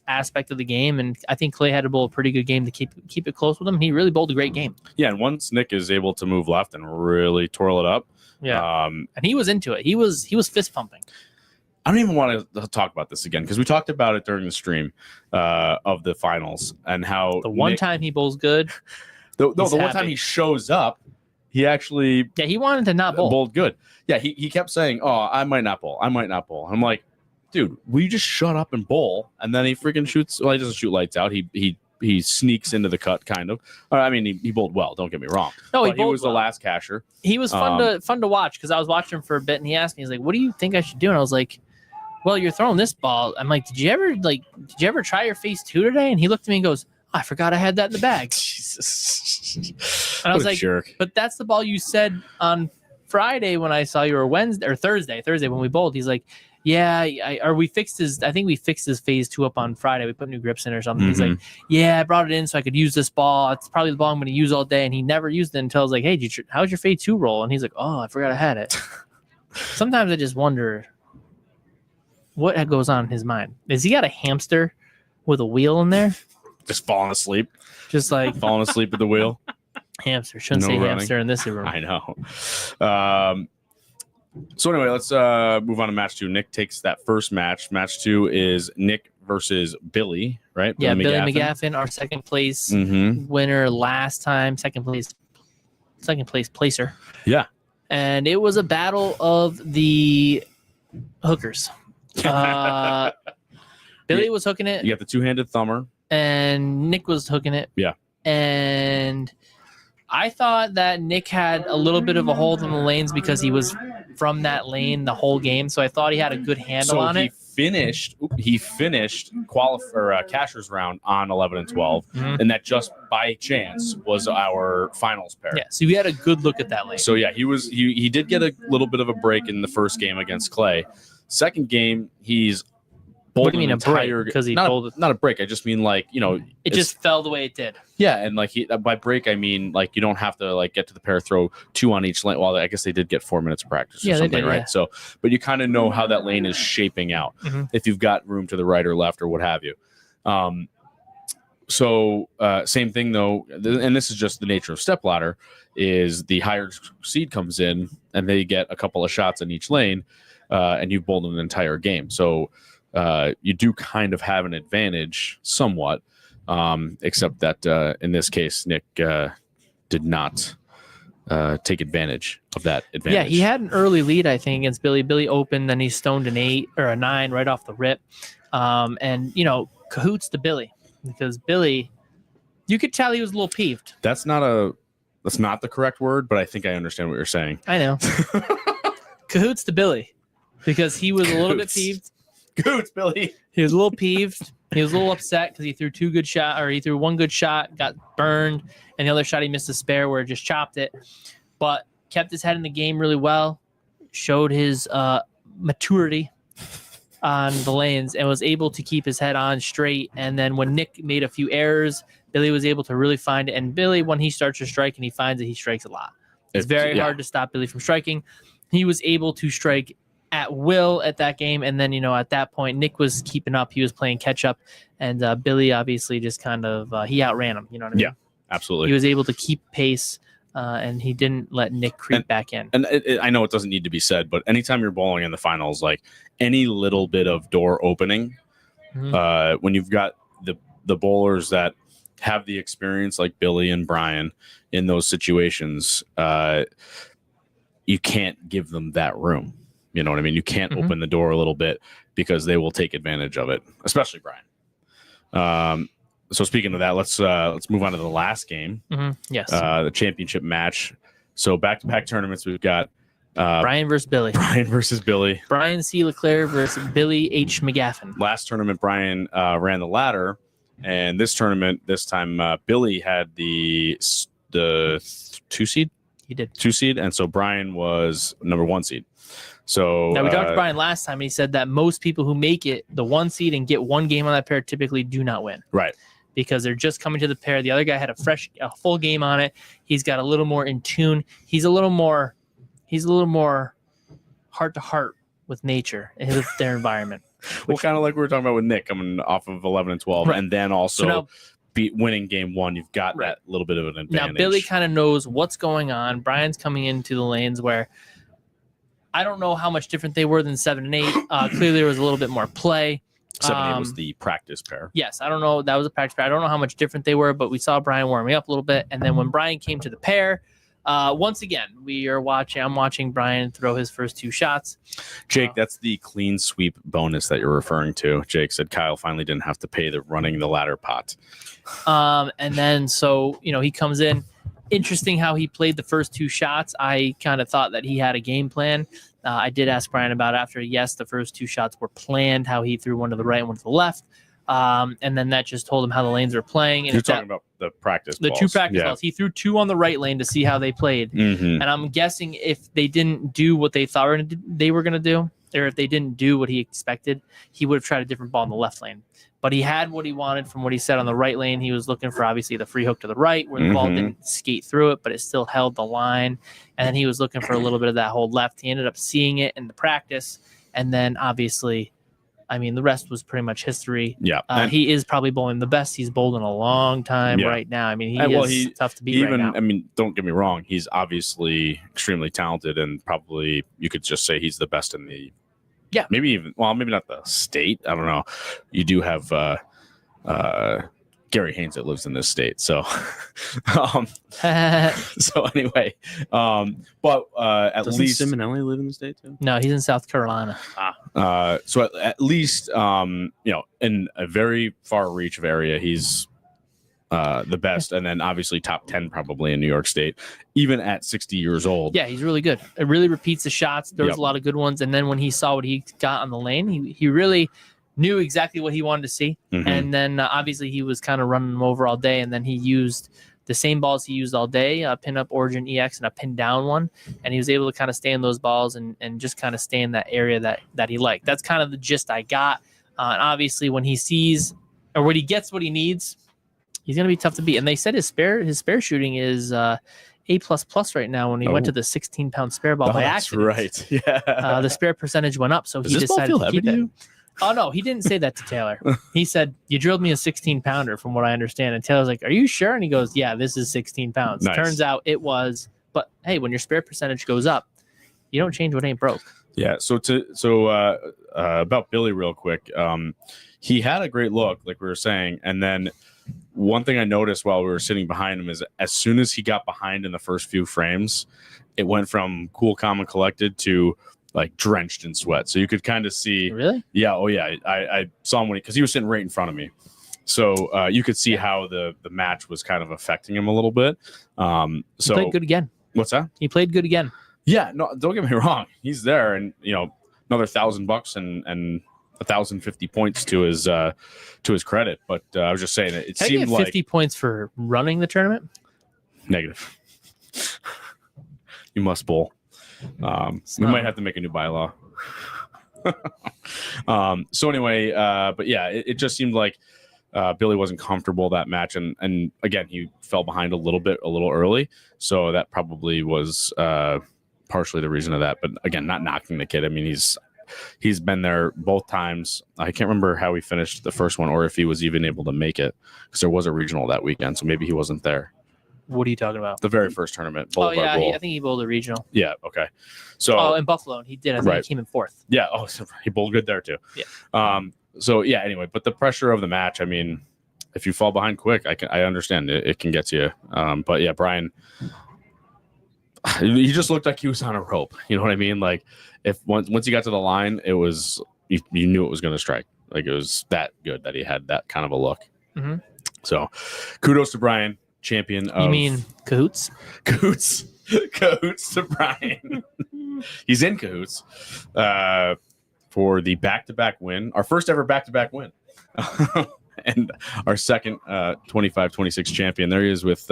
aspect of the game, and I think Clay had to bowl a pretty good game to keep it close with him. He really bowled a great game.
Yeah, and once Nick is able to move left and really twirl it up,
and he was into it. He was fist pumping.
I don't even want to talk about this again because we talked about it during the stream of the finals and how
the one time he bowls good.
The one time he shows up, he actually
he wanted to not bowl.
Bowled good. Yeah, he kept saying, "Oh, I might not bowl. I might not bowl." I'm like, dude, will you just shut up and bowl? And then he freaking shoots. Well, he doesn't shoot lights out. He sneaks into the cut, kind of. I mean, he bowled well. Don't get me wrong.
No,
he was the last casher.
He was fun to watch because I was watching him for a bit, and he asked me, he's like, "What do you think I should do?" And I was like, "Well, you're throwing this ball." I'm like, Did you ever try your face 2 today?" And he looked at me and goes, "I forgot I had that in the bag."
Jesus.
And I was like,
jerk.
"But that's the ball you said on Friday when I saw you, or Wednesday or Thursday when we bowled." He's like, we fixed his. I think we fixed his phase 2 up on Friday. We put new grips in or something. He's
Mm-hmm.
like, yeah, I brought it in so I could use this ball. It's probably the ball I'm going to use all day. And he never used it until I was like, hey, how's your phase 2 roll? And he's like, oh, I forgot I had it. Sometimes I just wonder what goes on in his mind. Has he got a hamster with a wheel in there?
Just falling asleep.
Just like
Falling asleep at the wheel.
hamster. Shouldn't
No
say
running.
hamster in this room.
I know. So anyway, let's move on to match 2. Nick takes that first match. Match 2 is Nick versus Billy, right?
Yeah, Billy McGaffin, our second place
Mm-hmm.
winner last time, second place placer.
Yeah.
And it was a battle of the hookers. Billy was hooking it,
You got the two-handed thumber.
and Nick was hooking it.
Yeah.
And I thought that Nick had a little bit of a hold on the lanes because he was from that lane the whole game. So I thought he had a good handle on it.
He finished Casher's round on 11 and 12,
Mhm.
and that just by chance was our finals pair.
Yeah, so we had a good look at that lane.
So yeah, he did get a little bit of a break in the first game against Clay. Second game, he's
What do you mean a break? Because he told it.
not a break. I just mean like, you know,
It just fell the way it did.
yeah, and like by break I mean like you don't have to like get to the pair, throw 2 on each lane. Well, I guess they did get 4 minutes of practice or
Yeah, they
something,
did,
right?
yeah.
So, but you kind of know how that lane is shaping out
Mhm.
if you've got room to the right or left or what have you. Same thing though, and this is just the nature of step ladder. Is the higher seed comes in and they get a couple of shots in each lane, and you've bowled an entire game. So. You do kind of have an advantage somewhat, except that in this case, Nick did not take advantage of that advantage.
Yeah, he had an early lead, I think, against Billy. Billy opened, then he stoned an 8 or a 9 right off the rip. And, you know, cahoots to Billy because Billy, you could tell he was a little peeved.
That's not the correct word, but I think I understand what you're saying.
I know. Cahoots to Billy because he was a little bit
Cahoots.
peeved.
Cahoots, Billy.
He was a little peeved. He was a little upset because he threw he threw one good shot, got burned, and the other shot he missed a spare where it just chopped it. But kept his head in the game really well, showed his maturity on the lanes, and was able to keep his head on straight. And then when Nick made a few errors, Billy was able to really find it. And Billy, when he starts to strike and he finds it, he strikes a lot. It's very hard to stop Billy from striking. He was able to strike at will at that game, and then at that point Nick was keeping up. He was playing catch up, and Billy obviously just kind of he outran him. You know what I mean?
Yeah, absolutely.
He was able to keep pace, and he didn't let Nick creep back in.
And I know it doesn't need to be said, but anytime you're bowling in the finals, like any little bit of door opening, when you've got the bowlers that have the experience like Billy and Brian in those situations, you can't give them that room. You know what I mean? You can't open the door a little bit because they will take advantage of it, especially Brian. So speaking of that, let's move on to the last game.
Yes,
the championship match. So back-to-back tournaments, we've got
Brian versus Billy.
Brian versus Billy.
Brian C. LeClair versus Billy H. McGaffin.
Last tournament, Brian ran the ladder, and this tournament, this time Billy had the 2 seed.
He did
2 seed, and so Brian was number 1 seed. So
now we talked to Brian last time, and he said that most people who make it the 1 seed and get one game on that pair typically do not win.
Right.
Because they're just coming to the pair. The other guy had a full game on it. He's got a little more in tune. He's a little more heart to heart with nature and with their environment.
Well, kind of like we were talking about with Nick coming off of 11 and 12,
Right.
and then also
So now,
winning game 1. You've got that little bit of an advantage.
now Billy kind of knows what's going on. Brian's coming into the lanes where I don't know how much different they were than 7 and 8. Clearly, there was a little bit more play.
7 and 8 was the practice pair.
Yes, I don't know. That was a practice pair. I don't know how much different they were, but we saw Brian warming up a little bit. And then when Brian came to the pair, once again, I'm watching Brian throw his first 2 shots.
Jake, that's the clean sweep bonus that you're referring to. Jake said Kyle finally didn't have to pay the running the ladder pot.
And then, so, he comes in. Interesting how he played the first 2 shots. I kind of thought that he had a game plan. I did ask Brian about it after. Yes, the first 2 shots were planned, how he threw one to the right and one to the left. And then that just told him how the lanes were playing. And
You're talking about the practice balls.
2 practice balls. He threw 2 on the right lane to see how they played.
Mm-hmm.
And I'm guessing if they didn't do what they thought they were going to do, or if they didn't do what he expected, he would have tried a different ball in the left lane. But he had what he wanted from what he said on the right lane. He was looking for, obviously, the free hook to the right where the ball didn't skate through it, but it still held the line. And then he was looking for a little bit of that hold left. He ended up seeing it in the practice. And then, obviously, I mean, the rest was pretty much history.
Yeah.
He is probably bowling the best he's bowled in a long time right now. I mean, he's tough to beat right now.
I mean, don't get me wrong. He's obviously extremely talented, and probably you could just say he's the best in the maybe even, well, maybe not the state. I don't know. You do have Gary Haines that lives in this state. So, so anyway, but at
Doesn't
least
Simonelli live in the state too?
No, he's in South Carolina.
So at least, in a very far reach of area, he's the best, and then obviously top 10 probably in New York State, even at 60 years old.
Yeah, he's really good. It really repeats the shots. There was a lot of good ones, and then when he saw what he got on the lane, he really knew exactly what he wanted to see. And then obviously he was kind of running them over all day, and then he used the same balls he used all day, a pin up Origin EX and a pin down one, and he was able to kind of stay in those balls and just kind of stay in that area that he liked. That's kind of the gist I got. And obviously when he sees, or when he gets what he needs, he's going to be tough to beat. And they said his spare shooting is A++ right now when he went to the 16-pound spare ball by accident.
That's right. Yeah.
The spare percentage went up, so he decided to keep it. Oh, no, he didn't say that to Taylor. He said, you drilled me a 16-pounder from what I understand. And Taylor's like, are you sure? And he goes, yeah, this is 16 pounds.
Nice.
Turns out it was. But, hey, when your spare percentage goes up, you don't change what ain't broke.
Yeah. So about Billy real quick. He had a great look, like we were saying. And then one thing I noticed while we were sitting behind him is as soon as he got behind in the first few frames, it went from cool, calm, and collected to like drenched in sweat. So you could kind of see.
Really?
Yeah. Oh, yeah. I saw him because he was sitting right in front of me. So you could see how the match was kind of affecting him a little bit.
He played good again.
What's that?
He played good again.
Yeah. No, don't get me wrong. He's there, and another $1,000 and 1,050 points to his credit. But I was just saying it
Can I
seemed
get
like
50 points for running the tournament.
Negative. You must bowl. We might have to make a new bylaw. So anyway, but yeah, it just seemed like Billy wasn't comfortable that match, and again he fell behind a little early, so that probably was partially the reason of that. But again, not knocking the kid. I mean, he's been there both times. I can't remember how he finished the first one or if he was even able to make it, because there was a regional that weekend, so maybe he wasn't there.
What are you talking about?
The very first tournament.
Oh, yeah. I think he bowled a regional.
Yeah. Okay. So.
In Buffalo, and he did. I think he came in fourth.
Yeah. Oh, so he bowled good there too.
Yeah.
So yeah. Anyway, but the pressure of the match. I mean, if you fall behind quick, I understand it can get to you. But yeah, Brian, he just looked like he was on a rope. You know what I mean? Like if once he got to the line, it was you knew it was going to strike. Like it was that good that he had that kind of a look.
Mm-hmm.
So kudos to Brian. Champion of...
You mean cahoots?
Cahoots to Brian. He's in cahoots for the back-to-back win. Our first ever back-to-back win. And our second 25-26 champion. There he is with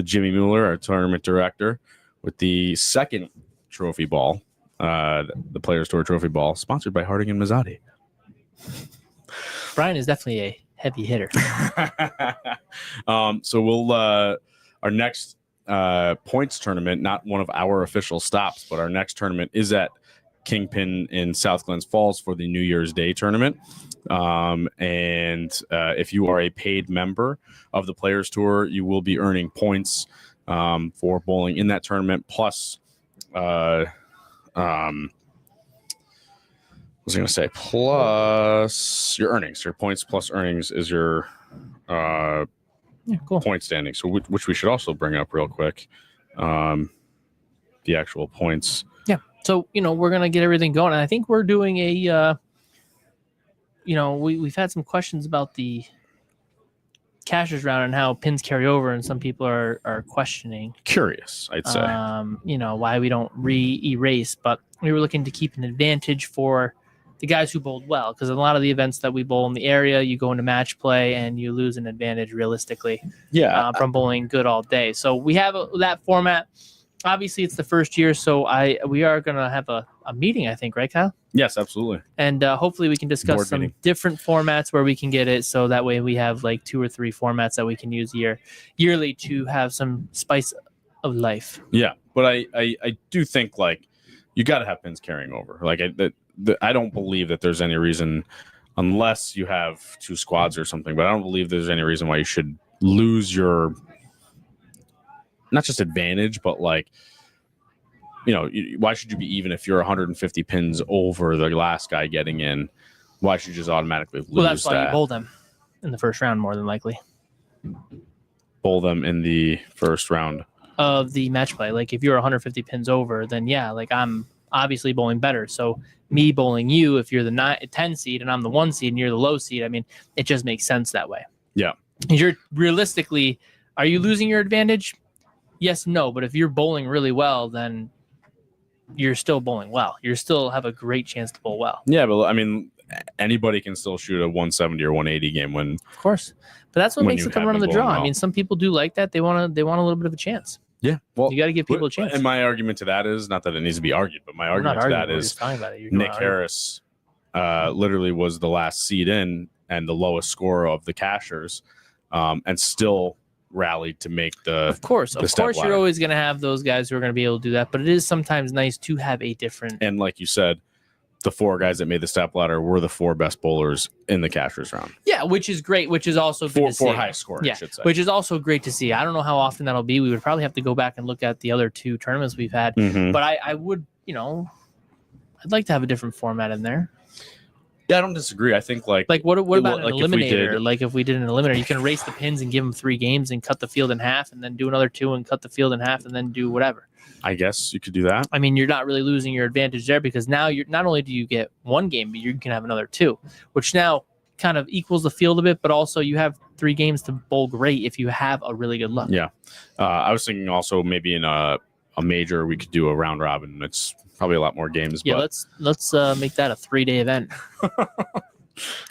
Jimmy Mueller, our tournament director, with the second trophy ball, the Players Tour trophy ball, sponsored by Harding and Mazzotti.
Brian is definitely a heavy hitter.
So we'll our next points tournament, not one of our official stops, but our next tournament is at Kingpin in South Glens Falls for the New Year's Day tournament. And if you are a paid member of the Players Tour, you will be earning points for bowling in that tournament. Plus, I was going to say plus your earnings. Your points plus earnings is your
cool.
point standing. So which we should also bring up real quick. The actual points.
Yeah. So, we're going to get everything going. And I think we're doing a, we've had some questions about the cashers round and how pins carry over. And some people are questioning.
Curious, I'd say.
Why we don't erase. But we were looking to keep an advantage for the guys who bowled well, because in a lot of the events that we bowl in the area, you go into match play and you lose an advantage realistically from bowling good all day. So we have that format. Obviously, it's the first year, so we are going to have a a meeting, I think, right, Kyle?
Yes, absolutely.
And hopefully we can discuss
Board
some
meeting.
different formats where we can get it. So that way we have like 2 or 3 formats that we can use yearly to have some spice of life.
Yeah, but I do think like you got to have pins carrying over. Like I don't believe that there's any reason, unless you have 2 squads or something, but I don't believe there's any reason why you should lose your not just advantage, but like, why should you be even if you're 150 pins over the last guy getting in? Why should you just automatically lose?
Well, that's why you bowl them in the first round, more than likely.
Bowl them in the first round
of the match play. Like if you're 150 pins over, then yeah, like I'm obviously bowling better. So me bowling you, if you're the 10 seed and I'm the 1 seed and you're the low seed, I mean, it just makes sense that way.
Yeah.
You're realistically, are you losing your advantage? Yes, no. But if you're bowling really well, then you're still bowling well. You still have a great chance to bowl well.
Yeah, but I mean, anybody can still shoot a 170 or 180 game when.
Of course, but that's what makes it come run of the draw.
well.
I mean, some people do like that. They want a little bit of a chance.
Yeah, well,
you got to give people a chance.
And my argument to that is not that it needs to be argued, but my argument to that is Nick Harris literally was the last seed in and the lowest score of the cashers, and still rallied to make the.
Of course,
ladder.
You're always going to have those guys who are going to be able to do that, but it is sometimes nice to have a different.
And like you said, the 4 guys that made the step ladder were the 4 best bowlers in the cashers round.
Yeah, which is great. Which is also good to see.
For high scoring,
yeah,
I should say.
Which is also great to see. I don't know how often that'll be. We would probably have to go back and look at the other 2 tournaments we've had.
Mm-hmm.
But I would, I'd like to have a different format in there.
Yeah, I don't disagree. I think what
about an eliminator? Like if we did an eliminator, you can erase the pins and give them 3 games and cut the field in half, and then do another 2 and cut the field in half, and then do whatever.
I guess you could do that.
I mean, you're not really losing your advantage there because now you're not only do you get 1 game, but you can have another 2, which now kind of equals the field a bit. But also you have 3 games to bowl great if you have a really good luck.
Yeah, I was thinking also maybe in a major we could do a round robin. It's probably a lot more games.
Yeah,
but...
let's make that a 3-day event.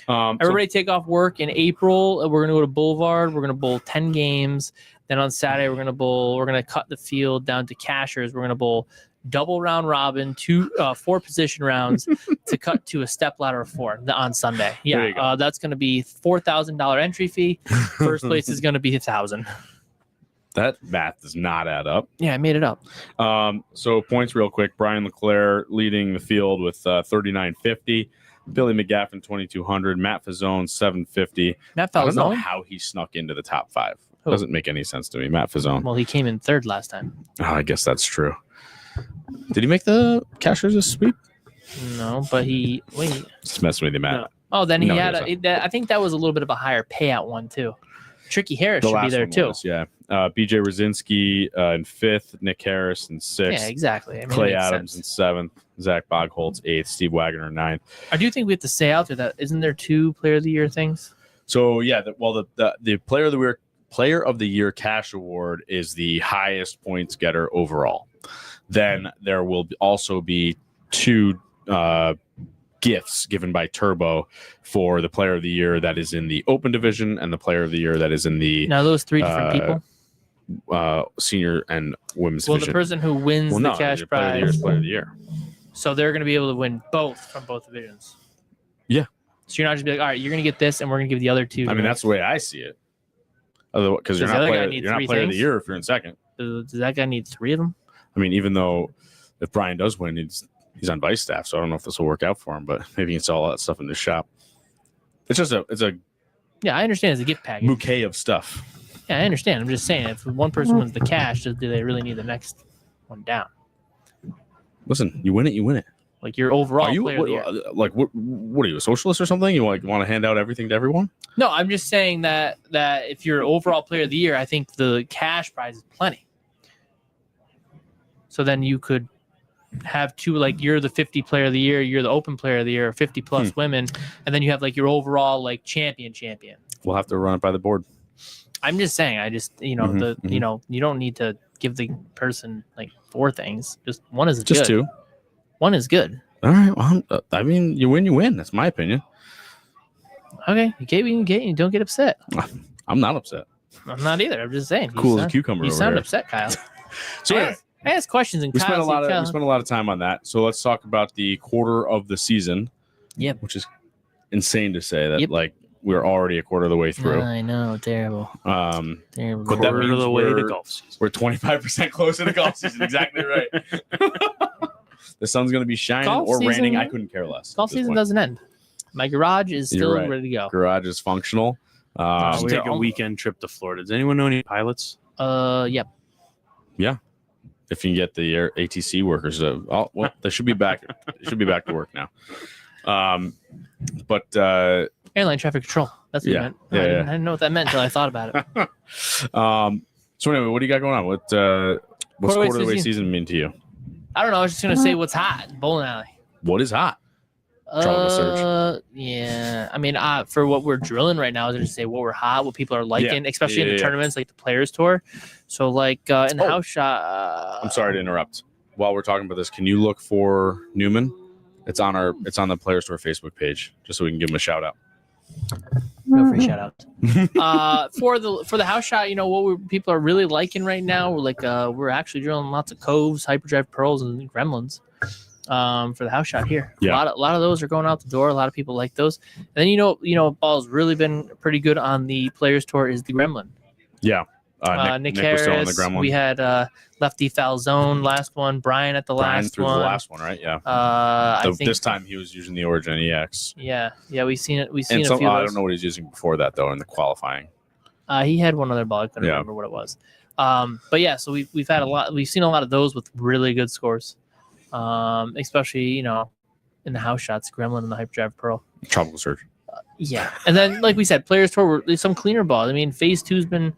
Everybody take off work in April. We're gonna go to Boulevard. We're gonna bowl 10 games. Then on Saturday we're gonna cut the field down to cashers. We're gonna bowl double round robin, 4 position rounds to cut to a step ladder of 4 on Sunday. Yeah, that's gonna be $4,000 entry fee. First place is gonna be $1,000.
That math does not add up.
Yeah, I made it up.
So points real quick. Brian LeClair leading the field with 3950. Billy McGaffin 2200. Matt Fazzone 750.
Matt Fazzone?
I don't know how he snuck into the top 5.
Who?
Doesn't make any sense to me. Matt Fazzone.
Well, he came in 3rd last time.
Oh, I guess that's true. Did he make the cashers a sweep?
No, but wait.
Just messing with you, Matt.
No. Oh, then he had I think that was a little bit of a higher payout one too. Tricky Harris should be there too.
Yeah. BJ Rosinski in 5th, Nick Harris in 6th.
Yeah, exactly. I mean,
Clay Adams in 7th, Zach Bogholtz 8th, Steve Wagner 9th.
I do think we have to say out there that isn't there 2 Player of the Year things?
So yeah, the Player of the Year cash award is the highest points getter overall. Then there will also be 2 gifts given by Turbo for the Player of the Year that is in the Open division and the Player of the Year that is in the.
Now those 3 different people.
Senior and women's
division. Well,
division.
the person who wins the cash prize
is Player of the Year.
So they're going to be able to win both from both divisions.
Yeah.
So you're not just be like, all right, you're going to get this, and we're going to give the other 2.
I mean, that's the way I see it. Otherwise, because you're not Player of the Year if you're in 2nd.
Does that guy need 3 of them?
I mean, even though if Brian does win, he's on vice staff, so I don't know if this will work out for him. But maybe he can sell all that stuff in the shop. It's a
yeah, I understand. It's a gift package.
Bouquet of stuff.
Yeah, I understand. I'm just saying, if one person wins the cash, do they really need the next one down?
Listen, you win it.
Like your overall
Player
of the Year.
Like what are you, a socialist or something? You want to hand out everything to everyone?
No, I'm just saying that if you're overall Player of the Year, I think the cash prize is plenty. So then you could have 2, like you're the 50 Player of the Year, you're the Open Player of the Year, 50 plus women, and then you have like your overall like champion.
We'll have to run it by the board.
I'm just saying, you don't need to give the person like 4 things. Just one is
just
good.
2.
One is good.
All right. Well, I mean, you win. That's my opinion.
Okay, you get what you get. You don't get upset.
I'm not upset.
I'm not either. I'm just saying.
Cool as a cucumber.
You sound upset, Kyle.
So
I ask questions and
we spent a lot of time on that. So let's talk about the quarter of the season.
Yep.
Which is insane to say that
Yep.
like we're already a quarter of the way through.
I know, terrible. Terrible.
But that
Quarter of
means
the way to golf season.
we're 25% closer to golf season. Exactly right. The sun's going to be shining
Golf
or
season-
raining. I couldn't care less.
Golf season doesn't end. My garage is
You're
still
right.
ready to go.
Garage is functional.
Just
we
take
are
a weekend trip to Florida. Does anyone know any pilots?
Yep.
If you can get the ATC workers, they should be back. They should be back to work now. But
Airline traffic control. That's what
Yeah.
it meant.
Yeah,
I
yeah.
didn't know what that meant until I thought about it.
so anyway, what do you got going on? What's quarter of the way season mean to you?
I don't know. I was just gonna say what's hot. Bowling alley.
What is hot? Tropical surge.
Yeah. I mean, for what we're drilling right now, I was gonna say what we're hot, what people are liking, especially in the tournaments like the Players Tour. So like in the house shot.
I'm sorry to interrupt. While we're talking about this, can you look for Newman? It's on the Players Tour Facebook page, just so we can give him a shout out.
No free shout out. For the house shot, what people are really liking right now. We're actually drilling lots of coves, hyperdrive pearls, and gremlins. For the house shot here,
Yeah.
a lot of those are going out the door. A lot of people like those. And then ball's really been pretty good on the Players Tour is the gremlin.
Yeah.
Nick
was still on
Harris.
the gremlin.
We had Lefty Falzone last one. Brian at the
Brian
last
threw
one.
the last one, right? Yeah.
I think
This time he was using the Origin EX.
Yeah, we've seen it. We've
And
seen a few.
I don't know what he's using before that though in the qualifying.
He had one other ball. I couldn't remember what it was. But yeah, so we've had a lot. We've seen a lot of those with really good scores, especially in the house shots, Gremlin and the Hyperdrive Pearl.
Tropical Surge.
Yeah, and then like we said, Players Tour. There's some cleaner balls. I mean, Phase 2's been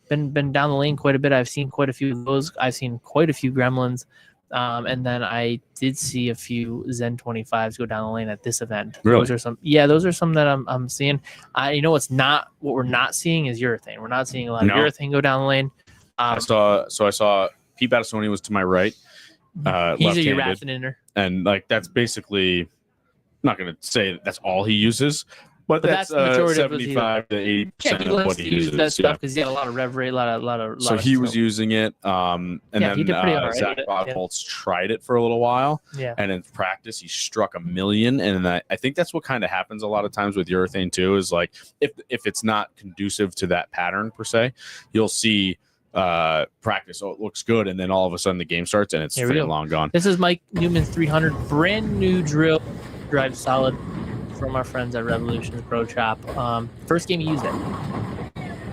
down the lane quite a bit. I've seen quite a few of those. I've seen quite a few Gremlins, and then I did see a few Zen 25s go down the lane at this event.
Really?
Those are some that I'm seeing. What we're not seeing is urethane. We're not seeing a lot of urethane go down the lane.
I saw Pete Battistoni was to my right.
He's a
left-handed,
urethanator.
and like that's basically. I'm not going to say that's all he uses. But that's
the majority of
75 to 80% of what he uses.
That stuff because he had a lot of rev rate, a lot of.
So he was using it, and
he
then
did pretty all right
Zach
with it,
Bogholtz tried it for a little while,
Yeah.
and in practice he struck a million. And I think that's what kind of happens a lot of times with urethane too. Is like if it's not conducive to that pattern per se, you'll see practice. Oh, it looks good, and then all of a sudden the game starts and it's freaking long gone.
This is Mike Newman's 300 brand new drill, drives solid. From our friends at Revolution Pro Shop. First game he used it.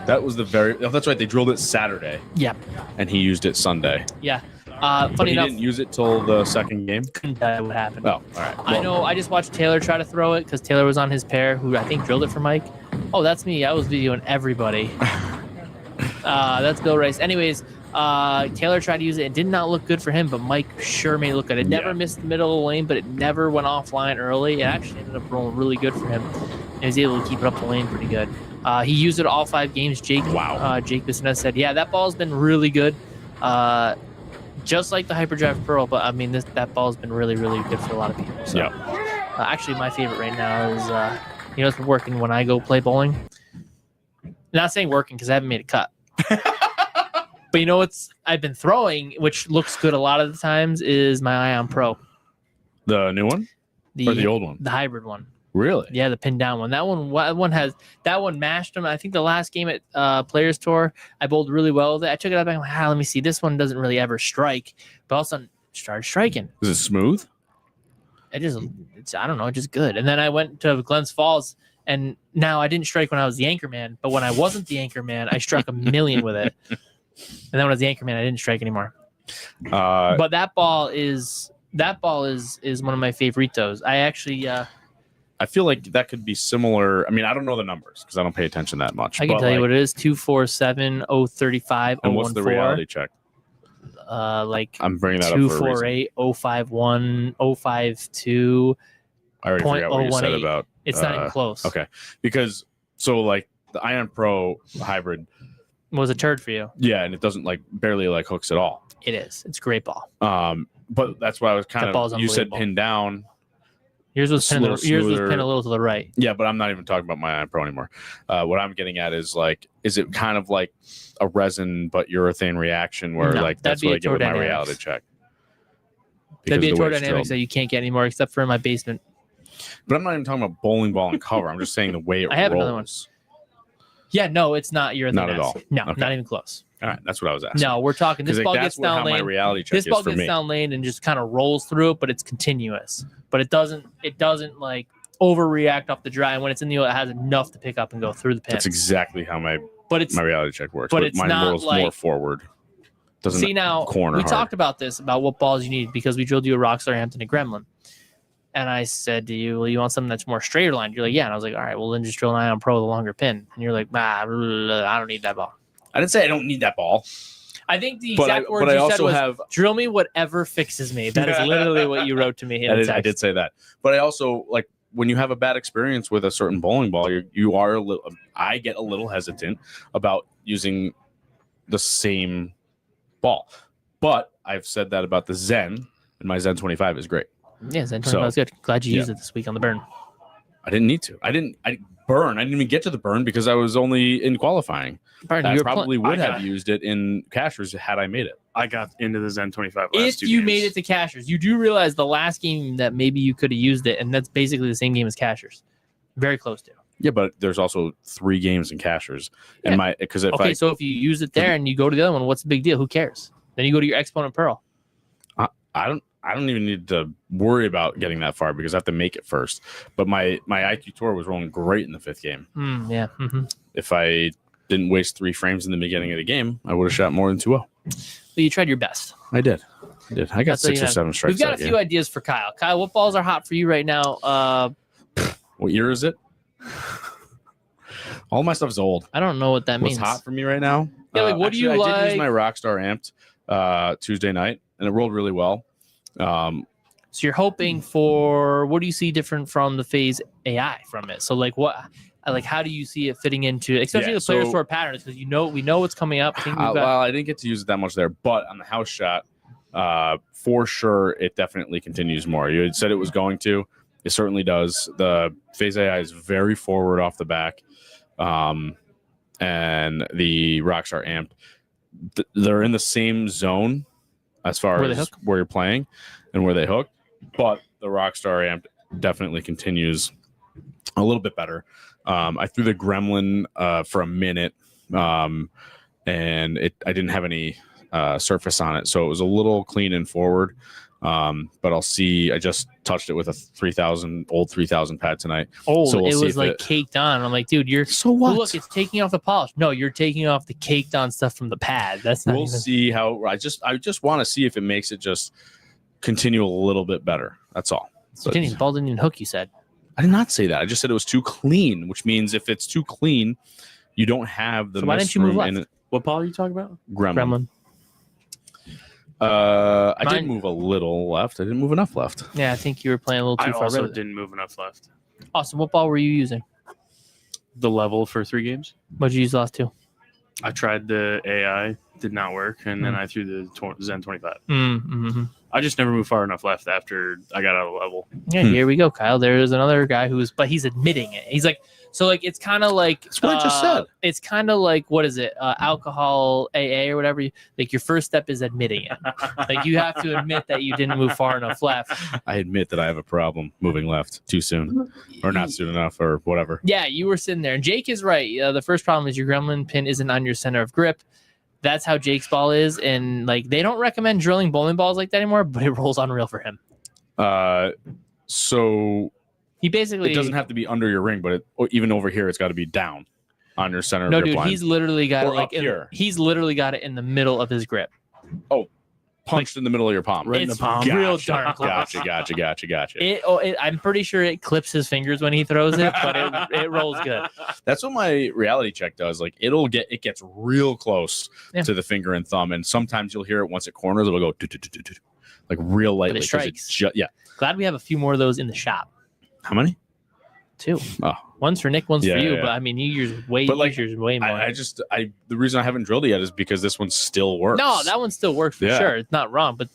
That was that's right. They drilled it Saturday.
Yep.
And he used it Sunday.
Yeah.
But
Funny
he
enough,
didn't use it till the second game.
couldn't tell you what happened.
Oh, all right.
I know. I just watched Taylor try to throw it because Taylor was on his pair, who I think drilled it for Mike. Oh, that's me. I was videoing everybody. That's Bill Rice. Anyways, Taylor tried to use it. It did not look good for him, but Mike sure made it look good. It never missed the middle of the lane, but it never went offline early. It actually ended up rolling really good for him. He was able to keep it up the lane pretty good. He used it all 5 games. Jake Bissonette said, yeah, that ball's been really good. Just like the Hyperdrive Pearl, but I mean, that ball's been really, really good for a lot of people. So, actually, my favorite right now is, it's been working when I go play bowling. Not saying working because I haven't made a cut. But what's I've been throwing, which looks good a lot of the times, is my Ion Pro.
The new one? Or the old one?
The hybrid one.
Really?
Yeah, the pin down one. That one mashed them. I think the last game at Players Tour, I bowled really well with it. I took it up and I'm like, let me see. This one doesn't really ever strike, but all of a sudden it started striking.
Is it smooth?
I don't know, it's just good. And then I went to Glens Falls, and now I didn't strike when I was the anchor man, but when I wasn't the anchor man, I struck a million with it. And then when I was the anchor man, I didn't strike anymore. But that ball is one of my favoritos. I actually
I feel like that could be similar. I mean, I don't know the numbers because I don't pay attention that much.
I can tell you what it is: 247 035
and what's the reality check? I'm bringing that up for a reason.
248 051 052.
I already forgot what you said about.
It's not even close.
Okay, because the Ion Pro hybrid
was a turd for you.
Yeah, and it doesn't barely hooks at all.
It is. It's a great ball.
But that's why I was kind of. You said pin down.
Yours was pinned a little to the right.
Yeah, but I'm not even talking about my Iron Pro anymore. What I'm getting at is like, is it kind of like a resin but urethane reaction where like that's what I get with my reality check?
That'd be a Tour Dynamics that you can't get anymore except for in my basement.
But I'm not even talking about bowling ball and cover. I'm just saying the way it rolls.
I have another one. Yeah, no, it's not urethane.
Not at all.
No,
Okay.
Not even close.
All right, that's what I was asking.
No, we're talking. This ball gets down lane.
My reality check
This ball
is for
gets
me.
down lane and just kind of rolls through it, but it's continuous. But it doesn't like overreact off the dry. And when it's in the oil, it has enough to pick up and go through the pin.
That's exactly how my reality check works.
But it's
mine
not
rolls
like,
more forward. Doesn't
see now.
Corner
we
hard.
talked about this about what balls you need because we drilled you a Rockstar Hampton and Gremlin. And I said to you, well, you want something that's more straighter line? You're like, yeah. And I was like, all right, well, then just drill an Ion Pro with a longer pin. And you're like, I don't need that ball.
I didn't say I don't need that ball.
I think the exact words you said was, drill me whatever fixes me. That is literally what you wrote to me.
I did say that. But I also, like, when you have a bad experience with a certain bowling ball, you are a little, I get a little hesitant about using the same ball. But I've said that about the Zen, and my Zen 25 is great.
Yeah, Zen 25 is good. Glad you used it this week on the burn.
I didn't need to. I didn't even get to the burn because I was only in qualifying. I probably would have used it in cashers had I made it.
I got into the Zen 25
if you made it to cashers. You do realize the last game that maybe you could have used it, and that's basically the same game as cashers. Very close to.
Yeah, but there's also 3 games in cashers.
Yeah.
And
so if you use it there and you go to the other one, what's the big deal? Who cares? Then you go to your Exponent Pearl.
I don't even need to worry about getting that far because I have to make it first. But my IQ Tour was rolling great in the 5th game.
Yeah. Mm-hmm.
If I didn't waste 3 frames in the beginning of the game, I would have shot more than 2-0.
Well, you tried your best.
I did. I got 6 or 7 strikes.
We've got a few ideas for Kyle. Kyle, what balls are hot for you right now?
What year is it? All my stuff is old.
I don't know what that means.
What's hot for me right now?
Yeah, like what do you like?
I did use my Rockstar amped Tuesday night, and it rolled really well.
So you're hoping for, what do you see different from the Phase AI from it? So like how do you see it fitting into, especially the player store patterns? Because we know what's coming up.
Well, I didn't get to use it that much there, but on the house shot, for sure, it definitely continues more. You had said it was going to. It certainly does. The Phase AI is very forward off the back, and the Rockstar amped, they're in the same zone as far as where you're playing and where they hook, but the Rockstar amp definitely continues a little bit better. I threw the Gremlin for a minute, and I didn't have any surface on it, so it was a little clean and forward. But I'll see. I just touched it with a 3000 pad tonight.
So it was like caked on. I'm like, dude, you're
so what?
Look, it's taking off the polish. No, you're taking off the caked on stuff from the pad. That's not.
We'll see how. I just want to see if it makes it just continue a little bit better. That's all.
The ball didn't even hook. You said.
I did not say that. I just said it was too clean, which means if it's too clean, you don't have the.
So why didn't you move left?
In it.
What ball are you talking about?
Gremlin.
I did move a little left. I didn't move enough left.
Yeah, I think you were playing a little too far.
I also didn't move enough left.
Awesome. What ball were you using?
The level for 3 games.
What did you use the last 2?
I tried the AI, did not work, and then I threw the Zen 25.
Mm-hmm.
I just never moved far enough left after I got out of level.
Yeah, here we go, Kyle. There's another guy but he's admitting it. He's like, so like it's kind of like
that's what I just said.
It's kind of like, what is it? Alcohol AA or whatever. Like your first step is admitting it. Like you have to admit that you didn't move far enough left.
I admit that I have a problem moving left too soon, or not soon enough, or whatever.
Yeah, you were sitting there, and Jake is right. The first problem is your Gremlin pin isn't on your center of grip. That's how Jake's ball is, and like they don't recommend drilling bowling balls like that anymore, but it rolls unreal for him.
So
he basically
it doesn't have to be under your ring, but even over here, it's got to be down on your center.
No,
of grip
dude,
line.
he's literally got
or
it like
here.
He's literally got it in the middle of his grip.
Oh, punched in the middle of your palm,
right in the palm.
Real darn close.
Gotcha.
I'm pretty sure it clips his fingers when he throws it, but it rolls good.
That's what my reality check does. Like it gets real close to the finger and thumb, and sometimes you'll hear it once it corners. It'll go like real lightly.
But it strikes.
Yeah.
Glad we have a few more of those in the shop.
How many?
2.
Oh.
One's for Nick, one's for you.
Yeah.
But I mean, you use way more.
The reason I haven't drilled it yet is because this one still works.
No, that one still works for sure. It's not wrong, but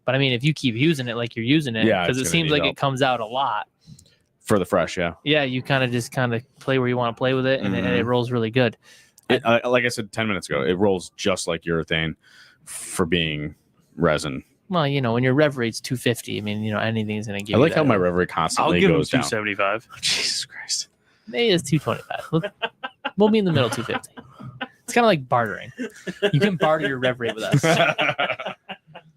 I mean, if you keep using it like you're using it, because it seems like it comes out a lot.
For the fresh, yeah.
Yeah, you kind of play where you want to play with it, and it rolls really good.
Like I said 10 minutes ago, it rolls just like urethane for being resin.
Well, when your rev rate's 250, I mean, anything is going to give
I
you
like how my rev rate
I'll
constantly
give him
goes down.
275.
Oh, Jesus Christ.
Maybe it's 225. We'll be in the middle, 250. It's kind of like bartering. You can barter your rev rate with us.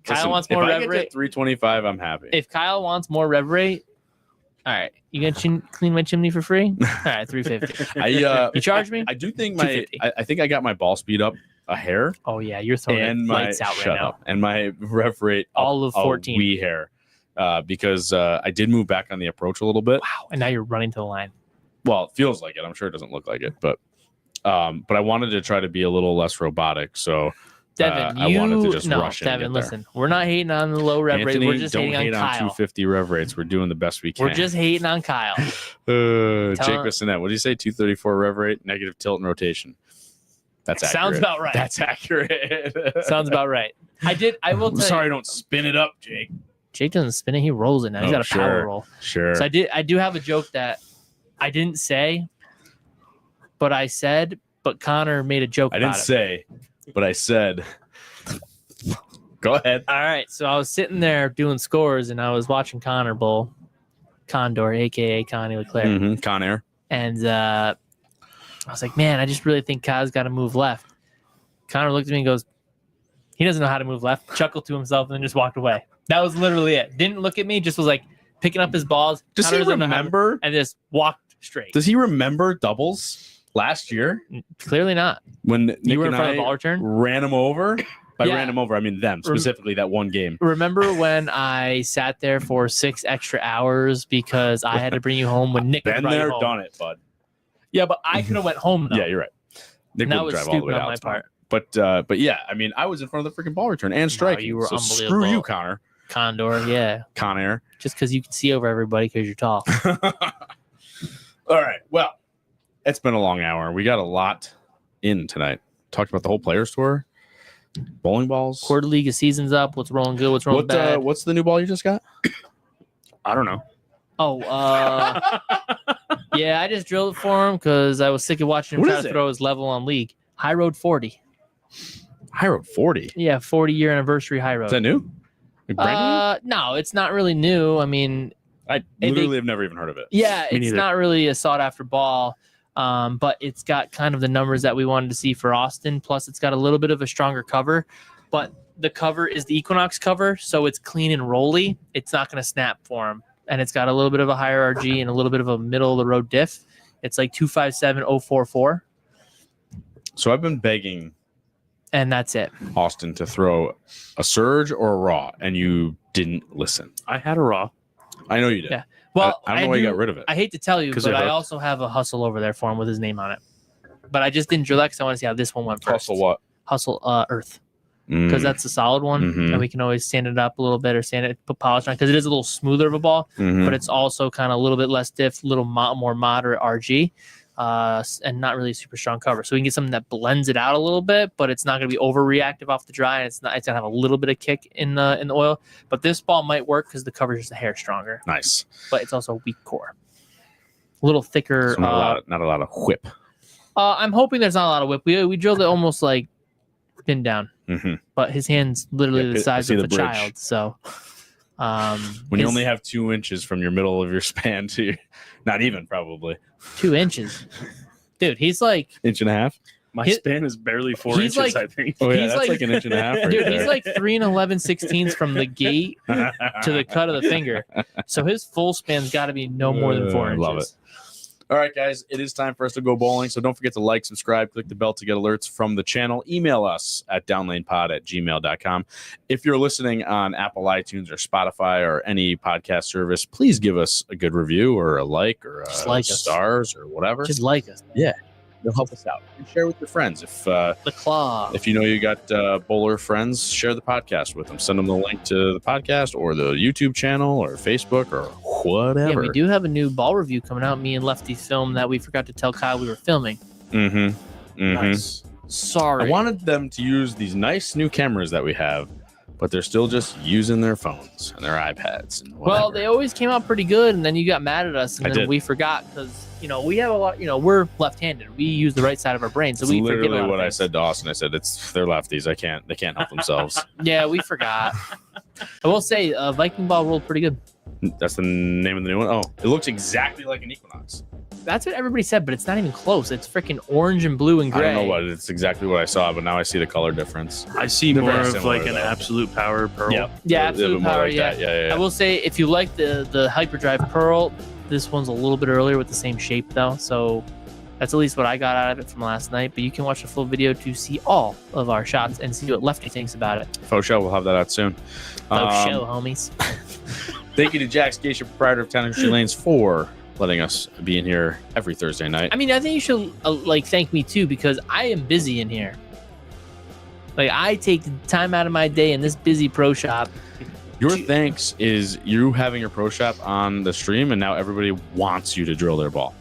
Kyle wants more rev rate.
325, I'm happy.
If Kyle wants more rev rate, all right, you gonna clean my chimney for free? All right, 350. You charge me?
I do think I think I got my ball speed up a hair.
Oh yeah, you're throwing lights out right now.
And my rev rate
all of 14.
A wee hair, because I did move back on the approach a little bit.
Wow, and now you're running to the line.
Well, it feels like it. I'm sure it doesn't look like it, but I wanted to try to be a little less robotic. So
Devin,
I wanted to just rush in.
Devin, listen, we're not hating on the low rev rate. We're just
don't
hating
hate
on Kyle.
250 rev rates. We're doing the best we can.
We're just hating on Kyle.
Jake Bissonette, what did you say? 234 rev rate, negative tilt and rotation. That's accurate.
Sounds about right.
That's accurate.
Sounds about right. I will tell
sorry,
you.
don't spin it up, Jake.
Jake doesn't spin it. He rolls it now. He's got a power roll.
Sure.
So I do have a joke that I didn't say, but I said, but Connor made a joke about it.
I didn't say, but I said. Go ahead.
All right. So I was sitting there doing scores, and I was watching Connor bowl. Condor, a.k.a. Connie LeClair.
Mm-hmm. Con Air.
And I was like, man, I just really think Kyle's got to move left. Connor looked at me and goes, he doesn't know how to move left, chuckled to himself, and then just walked away. That was literally it. Didn't look at me, just was like picking up his balls.
Does he remember?
And just walked straight.
Does he remember doubles last year?
Clearly not.
When Nick
you were in
and
front
I
of the ball return?
Ran him over? By
Yeah.
ran him over, I mean them, specifically that one game.
Remember when I sat there for 6 extra hours because I had to bring you home when Nick
Been
brought
there,
you home?
done it, bud.
Yeah, but I could have went home though.
Yeah, you're right. Nick
that
wouldn't
was
drive all the
stupid
way
on
out.
my part.
But yeah, I mean, I was in front of the freaking ball return and striking.
You were
so
unbelievable.
screw you, Connor.
Condor, yeah.
Con Air.
Just because you can see over everybody because you're tall.
All right. Well, it's been a long hour. We got a lot in tonight. Talked about the whole Players Tour, bowling balls.
Quarter league of season's up. What's rolling good? What's rolling bad?
What's the new ball you just got?
I don't know.
Oh, yeah, I just drilled it for him because I was sick of watching him
What
try
is
to
it?
throw his level on league. High Road 40.
High Road 40.
Yeah, 40-year anniversary High Road.
Is that new? Like brand
No, it's not really new. I mean,
new? I literally have never even heard of it.
yeah,
Me
it's
neither.
not really a sought-after ball, but it's got kind of the numbers that we wanted to see for Austin. Plus, it's got a little bit of a stronger cover, but the cover is the Equinox cover, so it's clean and rolly. It's not going to snap for him, and it's got a little bit of a higher RG and a little bit of a middle-of-the-road diff. It's like 257.044,
So I've been begging
and that's it.
Austin to throw a surge or a raw, and you didn't listen.
I had a raw.
I know you did.
Yeah. Well,
I don't know why you got rid of it.
I hate to tell you,
'Cause
but
it
I
hooked.
also have a hustle over there for him with his name on it. But I just didn't drill that because I want to see how this one went first.
Hustle what?
Hustle Earth. Because that's the solid one,
Mhm.
and we can always sand it up a little bit or sand it, put polish on because it is a little smoother of a ball, but it's also kind of a little bit less stiff, a little more moderate RG, and not really super strong cover. So we can get something that blends it out a little bit, but it's not going to be overreactive off the dry, and it's going to have a little bit of kick in the oil. But this ball might work because the cover is just a hair stronger,
Nice.
but it's also a weak core, a little thicker.
So not a lot of whip.
I'm hoping there's not a lot of whip. We drilled it almost like pin down.
Mm-hmm.
But his hand's literally
Yeah,
the
I
size
see
of
the
a
bridge.
child. So
When you only have 2 inches from your middle of your span to your, not even probably
2 inches, dude, he's like,
inch and a half.
My
His-
span is barely 4
he's
inches,
like-
I think.
Oh yeah,
He's
that's
like-
like an inch and a half. Right
dude,
there.
he's like 3 11/16 from the gate to the cut of the finger. So his full span's got to be no more than 4
I
inches.
love it. All right, guys, it is time for us to go bowling. So don't forget to like, subscribe, click the bell to get alerts from the channel. Email us at downlanepod@gmail.com. If you're listening on Apple iTunes or Spotify or any podcast service, please give us a good review or a like or
Just like us.
stars or whatever.
Just like us.
It'll help us out. And share with your friends.
The claw.
If you know you got bowler friends, share the podcast with them. Send them the link to the podcast or the YouTube channel or Facebook or whatever.
Yeah, we do have a new ball review coming out. Me and Lefty filmed that we forgot to tell Kyle we were filming.
Mm-hmm. Mm-hmm.
Nice.
Sorry.
I wanted them to use these nice new cameras that we have but they're still just using their phones and their iPads. And
Well, they always came out pretty good, and then you got mad at us, and then we forgot because we have a lot. We're left-handed. We use the right side of our brain, so
it's
we forget
literally
about
what I
things.
said to Austin. I said they're lefties. They can't help themselves.
Yeah, we forgot. I will say, Viking Ball rolled pretty good.
That's the name of the new one. Oh, it looks exactly like an Equinox.
That's what everybody said, but it's not even close. It's freaking orange and blue and gray.
I don't know what it's exactly what I saw, but now I see the color difference.
I see
They're
more
very
of
similar,
like an
though.
absolute power pearl.
Yeah,
A little
absolute
bit more
power.
like
Yeah.
that. Yeah.
I will say, if you like the Hyperdrive Pearl, this one's a little bit earlier with the same shape though. So that's at least what I got out of it from last night. But you can watch the full video to see all of our shots and see what Lefty thinks about it.
Faux show. We'll have that out soon.
Show, homies.
Thank you to Jack Scaccia, proprietor of Town History Lanes, for letting us be in here every Thursday night.
I mean, I think you should thank me too, because I am busy in here. Like, I take the time out of my day in this busy pro shop.
Your thanks is you having your pro shop on the stream, and now everybody wants you to drill their ball.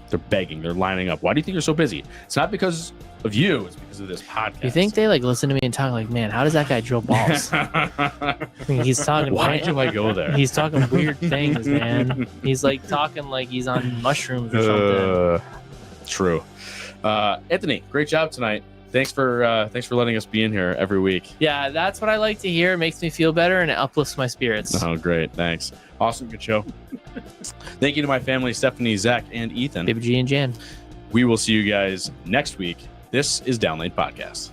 They're begging. They're lining up. Why do you think you're so busy? It's not because of you. It's because of this podcast.
You think they listen to me and talk like, man, how does that guy drill balls? I mean, he's talking.
Why do I go there?
He's talking weird things, man. He's talking like he's on mushrooms or something.
True. Anthony, great job tonight. Thanks for letting us be in here every week.
Yeah, that's what I like to hear. It makes me feel better and it uplifts my spirits.
Oh, great. Thanks. Awesome. Good show. Thank you to my family, Stephanie, Zach, and Ethan.
Baby G and Jan.
We will see you guys next week. This is Downlane Podcast.